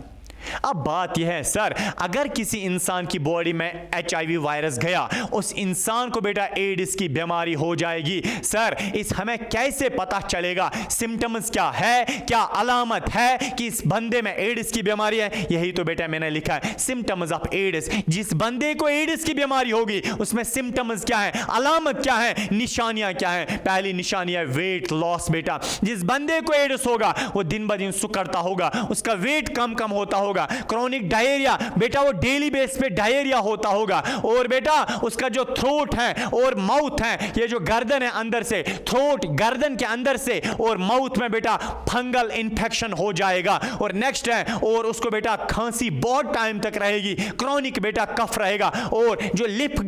अब बात यह है सर, अगर किसी इंसान की बॉडी में HIV वायरस गया, उस इंसान को बेटा एड्स की बीमारी हो जाएगी। सर इस हमें कैसे पता चलेगा? सिम्टम्स क्या है, क्या अलामत है कि इस बंदे में एड्स की बीमारी है? यही तो बेटा मैंने लिखा है, सिम्टम्स ऑफ एड्स। जिस बंदे को एड्स की बीमारी होगी उसमें सिम्टम्स क्या है, अलामत क्या है, निशानियां क्या है? पहली निशानी है वेट लॉस। बेटा जिस बंदे को एड्स होगा वो दिन ब दिन सुकड़ता होगा, उसका वेट कम होता होगा। क्रोनिक डायरिया, बेटा वो डेली बेस पे डायरिया होता होगा। और बेटा उसका जो थ्रोट है और माउथ है, ये जो गर्दन है अंदर से, थ्रोट गर्दन के अंदर से और माउथ में बेटा फंगल इंफेक्शन हो जाएगा। और नेक्स्ट है, और उसको बेटा खांसी बहुत टाइम तक रहेगी, क्रोनिक बेटा कफ रहेगा। और जो लिप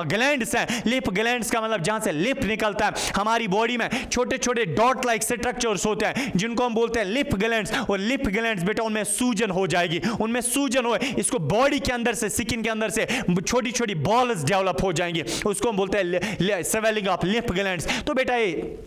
ग्लैंड्स हैं, लिप ग्लैंड्स का मतलब जहां से लिप निकलता है, हमारी बॉडी में छोटे छोटे डॉट लाइक स्ट्रक्चर्स होते हैं जिनको हम बोलते हैं लिप ग्लैंड्स। और लिप ग्लैंड्स बेटा उनमें सूजन हो जाएगी, उनमें सूजन हो, इसको बॉडी के अंदर से, स्किन के अंदर से छोटी छोटी बॉल्स डेवलप हो जाएंगी, उसको हम बोलते हैं स्वेलिंग ऑफ लिप ग्लैंड्स। तो बेटा ये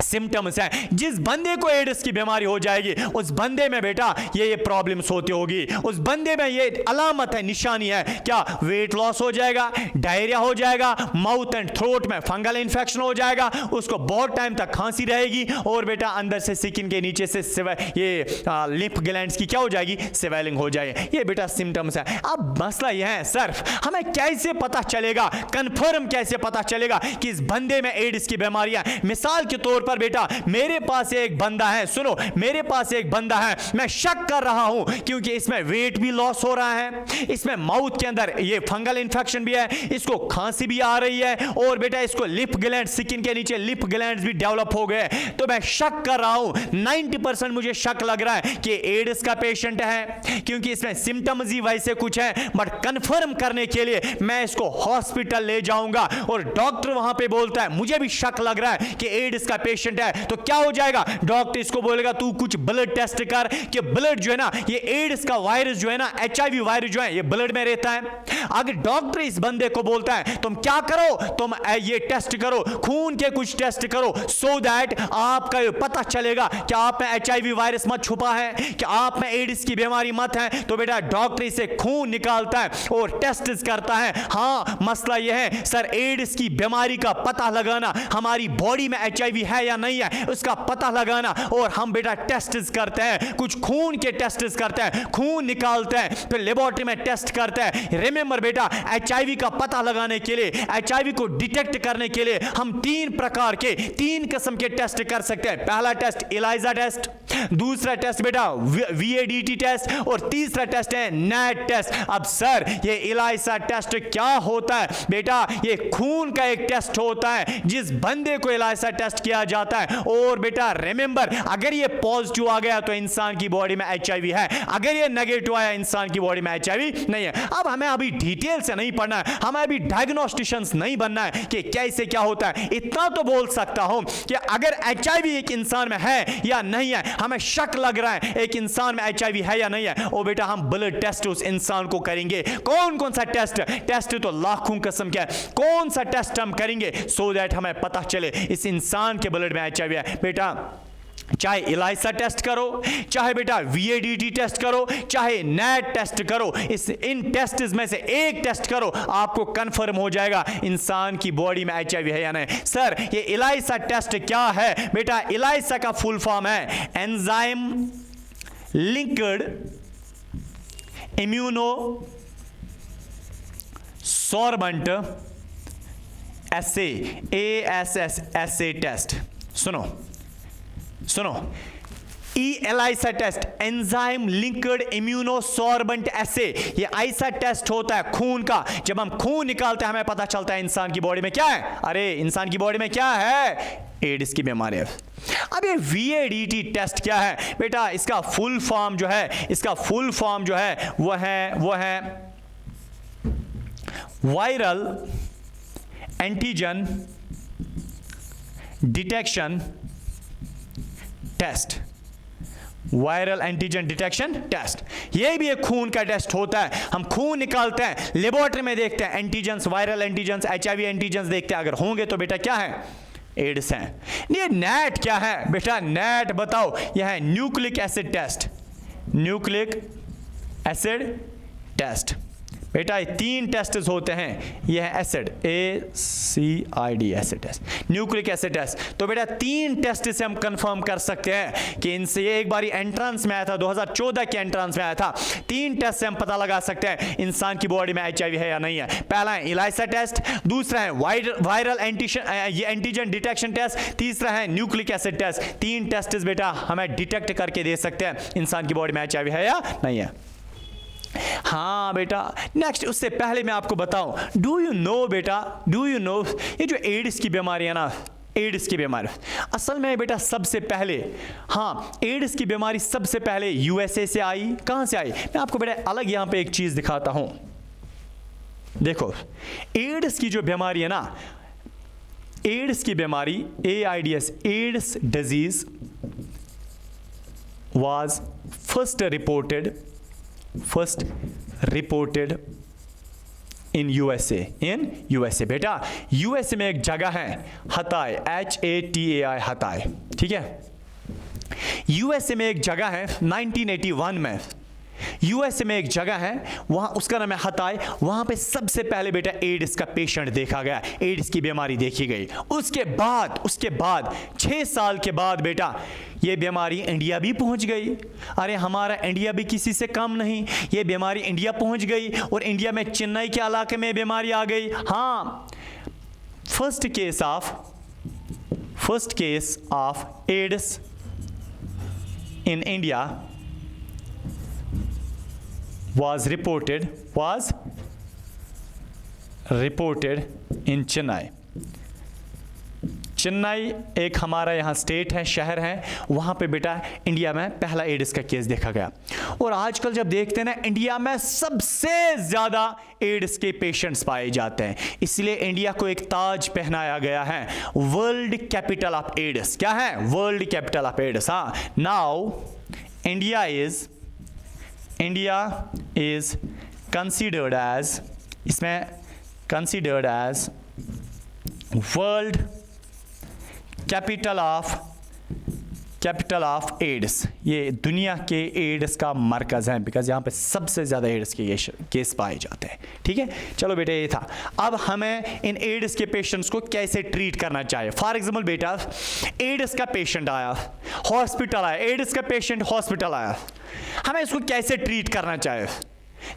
सिम्टम्स है। जिस बंदे को एड्स की बीमारी हो जाएगी उस बंदे में बेटा ये प्रॉब्लम्स होती होगी, उस बंदे में ये अलामत है, निशानी है क्या? वेट लॉस हो जाएगा, डायरिया हो जाएगा, माउथ एंड थ्रोट में फंगल इन्फेक्शन हो जाएगा, उसको बहुत टाइम तक खांसी रहेगी, और बेटा अंदर से स्किन के नीचे से ये लिप ग्लैंड्स की क्या हो जाएगी? स्वेलिंग हो जाएगी। ये बेटा सिम्टम्स है। अब मसला यह है सर, हमें कैसे पता चलेगा, कंफर्म कैसे पता चलेगा कि इस बंदे में एड्स की बीमारी है? मिसाल के तौर पर बेटा मेरे पास एक बंदा है, सुनो मेरे पास एक बंदा है, मैं शक कर रहा हूं क्योंकि इसमें वेट भी लॉस हो रहा है, इसमें माउथ के अंदर ये फंगल इंफेक्शन भी है, इसको खांसी भी आ रही है और बेटा इसको लिप ग्लैंड, स्किन के नीचे लिप ग्लैंड्स भी डेवलप हो गए। तो मैं शक कर रहा हूं, 90% मुझे शक लग रहा है कि एड्स का पेशेंट है क्योंकि इसमें सिम्टम्स ही वैसे कुछ है, बट कंफर्म करने के लिए मैं इसको हॉस्पिटल ले जाऊंगा और डॉक्टर वहां पे बोलता है मुझे भी शक लग रहा है कि एड्स का पेशेंट है। तो क्या हो जाएगा, डॉक्टर इसको बोलेगा तू कुछ ब्लड टेस्ट कर कि ब्लड जो है ना ये एड्स का वायरस जो है ना, HIV वायरस जो है ये ब्लड में रहता है। अगर डॉक्टर इस बंदे को बोलता है तुम क्या करो, तुम ये टेस्ट करो, खून के कुछ टेस्ट करो सो दैट आपका ये पता चलेगा कि आप में HIV वायरस मत छुपा है, कि आप में एड्स की बीमारी मत है, तो बेटा डॉक्टर इसे खून निकालता है और टेस्ट करता है। हाँ मसला यह है सर, एड्स की बीमारी का पता लगाना, हमारी बॉडी में HIV है या नहीं है उसका पता लगाना, और हम बेटा टेस्ट करते हैं, कुछ खून के टेस्ट करते हैं, खून निकालते हैं, फिर लेबोरेटरी में टेस्ट करते हैं। रिमेंबर बेटा HIV का पता लगाने के लिए, HIV को डिटेक्ट करने के लिए हम 3 प्रकार के, 3 किस्म के टेस्ट कर सकते हैं। पहला टेस्ट ELISA टेस्ट, दूसरा टेस्ट बेटा VADT टेस्ट और तीसरा टेस्ट है NAT टेस्ट। अब सर ये ELISA टेस्ट क्या होता है बेटा, ये खून का एक टेस्ट होता है जिस बंदे को ELISA टेस्ट किया जाता है, और बेटा रिमेंबर अगर ये पॉजिटिव आ गया तो इंसान की बॉडी में HIV है, अगर ये नेगेटिव आया इंसान की बॉडी में HIV नहीं है। अब हमें अभी डिटेल से नहीं पढ़ना है, हमें अभी डायग्नोस्टिशियंस नहीं बनना है कि कैसे क्या होता है। इतना तो बोल सकता हूं कि अगर HIV एक इंसान में है या नहीं है, हमें शक लग रहा है एक इंसान में HIV है या नहीं है, ओ बेटा हम ब्लड टेस्ट उस इंसान को करेंगे। कौन कौन सा टेस्ट, टेस्ट तो लाखों किस्म के, कौन सा टेस्ट हम करेंगे सो दैट हमें पता चले इस इंसान के ब्लड में HIV है। बेटा चाहे ELISA टेस्ट करो, चाहे बेटा VADT टेस्ट करो, चाहे NAT टेस्ट करो, इन टेस्ट में से एक टेस्ट करो, आपको कंफर्म हो जाएगा इंसान की बॉडी में HIV है या नहीं। सर ये ELISA टेस्ट क्या है बेटा, ELISA का फुल फॉर्म है enzyme linked immunosorbent assay test. सुनो ELISA test, enzyme linked immunosorbent assay, ये ऐसा टेस्ट होता है खून का। जब हम खून निकालते हैं हमें पता चलता है इंसान की बॉडी में क्या है, अरे इंसान की बॉडी में क्या है, एड्स की बीमारी है। अब ये VADT टेस्ट क्या है बेटा, इसका फुल फॉर्म जो है, इसका फुल फॉर्म जो है वो है viral antigen detection test, viral antigen detection test. ये भी एक खून का टेस्ट होता है, हम खून निकालते हैं, लेबोरेटरी में देखते हैं antigens, viral antigens, HIV antigens देखते हैं, अगर होंगे तो बेटा क्या है, एड्स हैं। ये NAT क्या है बेटा, NAT बताओ, यह है nucleic acid test, nucleic acid test. बेटा 3 टेस्ट होते हैं, यह है acid ACID acid test, nucleic acid test. तो बेटा 3 टेस्ट से हम कंफर्म कर सकते हैं कि इनसे, ये एक बारी एंट्रेंस में आया था, 2014 के एंट्रेंस में आया था। 3 टेस्ट से हम पता लगा सकते हैं इंसान की बॉडी में HIV है या नहीं है। पहला है ELISA टेस्ट, दूसरा है वायरल एंटीजन डिटेक्शन टेस्ट, तीसरा है न्यूक्लिक एसिड टेस्ट। 3 टेस्ट बेटा हमें डिटेक्ट करके दे सकते हैं इंसान की बॉडी में HIV है या नहीं है। हाँ बेटा नेक्स्ट, उससे पहले मैं आपको बताऊं, डू यू नो बेटा, डू यू नो ये जो एड्स की बीमारी है ना, एड्स की बीमारी असल में बेटा सबसे पहले, हाँ एड्स की बीमारी सबसे पहले USA से आई। कहाँ से आई, मैं आपको बेटा अलग यहाँ पे एक चीज़ दिखाता हूँ। देखो एड्स की जो बीमारी है ना, एड्स की बीमारी AIDS, AIDS disease was first reported in USA। बेटा USA में एक जगह है हताई, HATAI हताई, ठीक है। USA में एक जगह है 1981 में, USA में एक जगह है वहाँ, उसका नाम है हताई। वहाँ पे सबसे पहले बेटा एड्स का पेशेंट देखा गया, एड्स की बीमारी देखी गई। उसके बाद 6 साल के बाद बेटा ये बीमारी इंडिया भी पहुँच गई। अरे हमारा इंडिया भी किसी से कम नहीं, ये बीमारी इंडिया पहुँच गई और इंडिया में चेन्नई के इलाके में बीमारी आ गई। हाँ first first case of AIDS in India was reported in Chennai. Chennai एक हमारा यहाँ स्टेट है, शहर है, वहाँ पे बेटा इंडिया में पहला एड्स का केस देखा गया। और आजकल जब देखते हैं ना, इंडिया में सबसे ज़्यादा एड्स के पेशेंट्स पाए जाते हैं, इसलिए इंडिया को एक ताज पहनाया गया है, वर्ल्ड कैपिटल ऑफ एड्स। क्या है? World capital of AIDS. हाँ, now India is considered as, इसमें considered as world capital of AIDS. ये दुनिया के एड्स का मरकज़ है, बिकॉज यहाँ पे सबसे ज़्यादा एड्स के केस पाए जाते हैं। ठीक है, चलो बेटा ये था। अब हमें इन एड्स के पेशेंट्स को कैसे ट्रीट करना चाहिए। फॉर एग्जाम्पल बेटा, एड्स का पेशेंट आया, हॉस्पिटल आया, एड्स का पेशेंट हॉस्पिटल आया, हमें इसको कैसे ट्रीट करना चाहिए।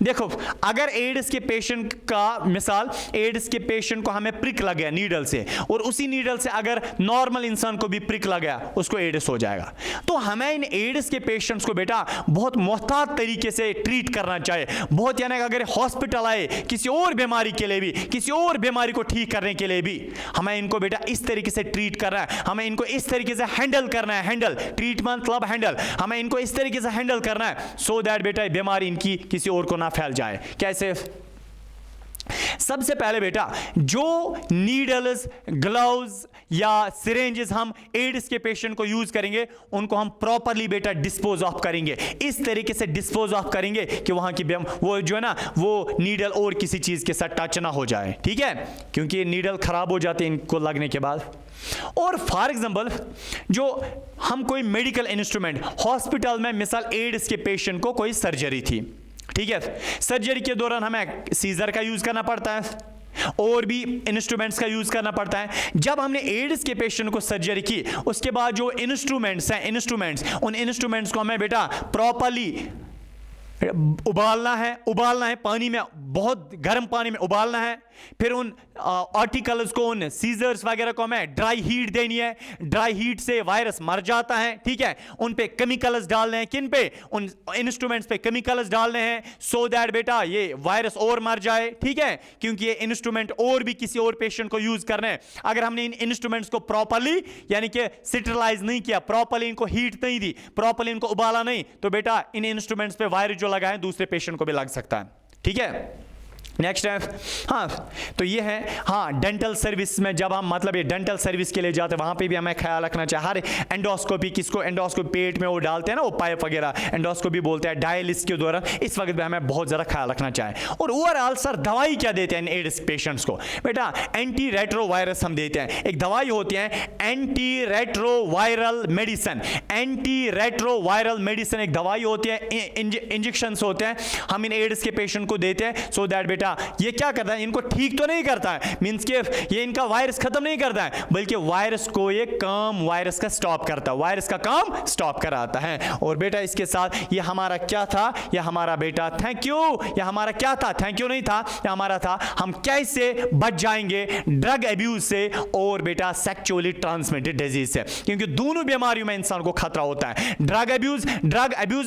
देखो, अगर एड्स के पेशेंट का मिसाल, एड्स के पेशेंट को हमें प्रिक लग गया नीडल से, और उसी नीडल से अगर नॉर्मल इंसान को भी प्रिक लग गया, उसको एड्स हो जाएगा। तो हमें इन एड्स के पेशेंट्स को बेटा बहुत मोहतात तरीके से ट्रीट करना चाहिए। बहुत, यानी अगर हॉस्पिटल आए किसी और बीमारी के लिए भी, किसी और बीमारी को ठीक करने के लिए भी, हमें इनको बेटा इस तरीके से ट्रीट करना है, हमें इनको इस तरीके से हैंडल करना है। हैंडल, ट्रीटमेंट मतलब हैंडल, हमें इनको इस तरीके से हैंडल करना है, सो दैट बेटा बीमारी इनकी किसी और को ना फैल जाए। कैसे? सबसे पहले बेटा, जो नीडल्स, ग्लव्स या सिरेंजेस हम एड्स के पेशेंट को यूज करेंगे, उनको हम प्रॉपरली बेटा डिस्पोज ऑफ करेंगे। इस तरीके से डिस्पोज ऑफ करेंगे कि वहां की वो जो है ना, वो नीडल और किसी चीज के साथ टच ना हो जाए। ठीक है, क्योंकि ये नीडल खराब हो जाते हैं इनको लगने के बाद। और फॉर एग्जाम्पल, जो हम कोई मेडिकल इंस्ट्रूमेंट, हॉस्पिटल में मिसाल एड्स के पेशेंट को कोई सर्जरी थी, ठीक है, सर्जरी के दौरान हमें सीजर का यूज करना पड़ता है और भी इंस्ट्रूमेंट्स का यूज करना पड़ता है। जब हमने एड्स के पेशेंट को सर्जरी की, उसके बाद जो इंस्ट्रूमेंट्स हैं, उन इंस्ट्रूमेंट्स को हमें बेटा प्रॉपरली उबालना है पानी में, बहुत गर्म पानी में उबालना है। फिर उन आर्टिकल्स को, उन सीजर्स वगैरह को हमें ड्राई हीट देनी है। ड्राई हीट से वायरस मर जाता है। ठीक है, उन पे केमिकल्स डालने हैं। किन पे? उन इंस्ट्रूमेंट्स पे केमिकल्स डालने हैं, सो दैट बेटा ये वायरस और मर जाए। ठीक है, क्योंकि ये इंस्ट्रूमेंट और भी किसी और पेशेंट को यूज करना है। अगर हमने इन इंस्ट्रूमेंट्स को प्रॉपरली यानी कि स्टेरिलाइज नहीं किया, प्रॉपरली इनको हीट नहीं दी, प्रॉपरली इनको उबाला नहीं, तो बेटा इन इंस्ट्रूमेंट्स पे वायरस जो लगा है दूसरे पेशेंट को भी लग सकता है। ठीक है, नेक्स्ट है, हाँ, तो ये है, हाँ, डेंटल सर्विस में जब हम मतलब ये डेंटल सर्विस के लिए जाते हैं, वहाँ पे भी हमें ख्याल रखना चाहिए। हर एंडोस्कोपी, किसको एंडोस्कोपी पेट में वो डालते हैं ना, वो पाइप वगैरह, एंडोस्कोपी बोलते हैं, डायलिसिस के दौरान इस वक्त भी हमें बहुत ज़्यादा ख्याल रखना चाहिए। और ओवरऑल सर दवाई क्या देते हैं इन एड्स पेशेंट्स को? बेटा एंटी रेट्रोवायरस हम देते हैं। एक दवाई होती है anti retroviral medicine. Anti retroviral medicine एक दवाई होती है, इंजेक्शंस होते हैं, हम इन एड्स के पेशेंट को देते हैं, सो दैट बेटा ये क्या करता है, इनको ठीक तो नहीं करता है, मींस के ये इनका वायरस खत्म नहीं करता है, बल्कि वायरस को ये काम वायरस का स्टॉप करता है, वायरस का काम स्टॉप कराता है। और बेटा इसके साथ ये हमारा क्या था, ये हमारा बेटा थैंक यू, ये हमारा क्या था, थैंक यू नहीं था, ये हमारा था हम कैसे बच जाएंगे ड्रग अब्यूज से और बेटा सेक्सुअली ट्रांसमिटेड डिजीज से, क्योंकि दोनों बीमारियों में इंसान को खतरा होता है। ड्रग अब्यूज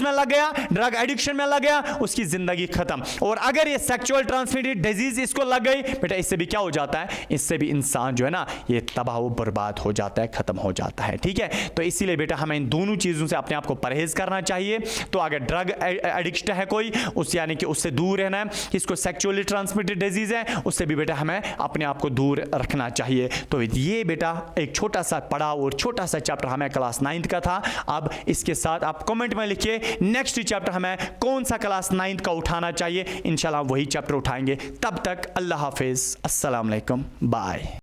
में लग गया, ड्रग एडिक्शन में लग गया, उसकी जिंदगी खत्म। और अगर ये सेक्सुअल ट्रांसमिटेड डिजीज इसको लग गई बेटा, इससे भी क्या हो जाता है, इससे भी इंसान जो है ना ये तबाह बर्बाद हो जाता है, खत्म हो जाता है। ठीक है, तो इसीलिए बेटा हमें इन दोनों चीजों से अपने आप को परहेज करना चाहिए। तो अगर ड्रग एडिक्शन है कोई, उस यानी कि उससे दूर रहना है, इसको सेक्सुअली ट्रांसमिटेड डिजीज है, उससे भी बेटा हमें अपने आप को दूर रखना चाहिए। तो ये बेटा एक छोटा सा पड़ाव और छोटा सा चैप्टर हमें क्लास 9th का था। अब इसके साथ आप कमेंट में लिखिए नेक्स्ट चैप्टर हमें कौन सा क्लास 9th का उठाना चाहिए, इंशाल्लाह वही चैप्टर उठाएंगे। तब तक अल्लाह हाफिज, अस्सलाम वालेकुम, बाय।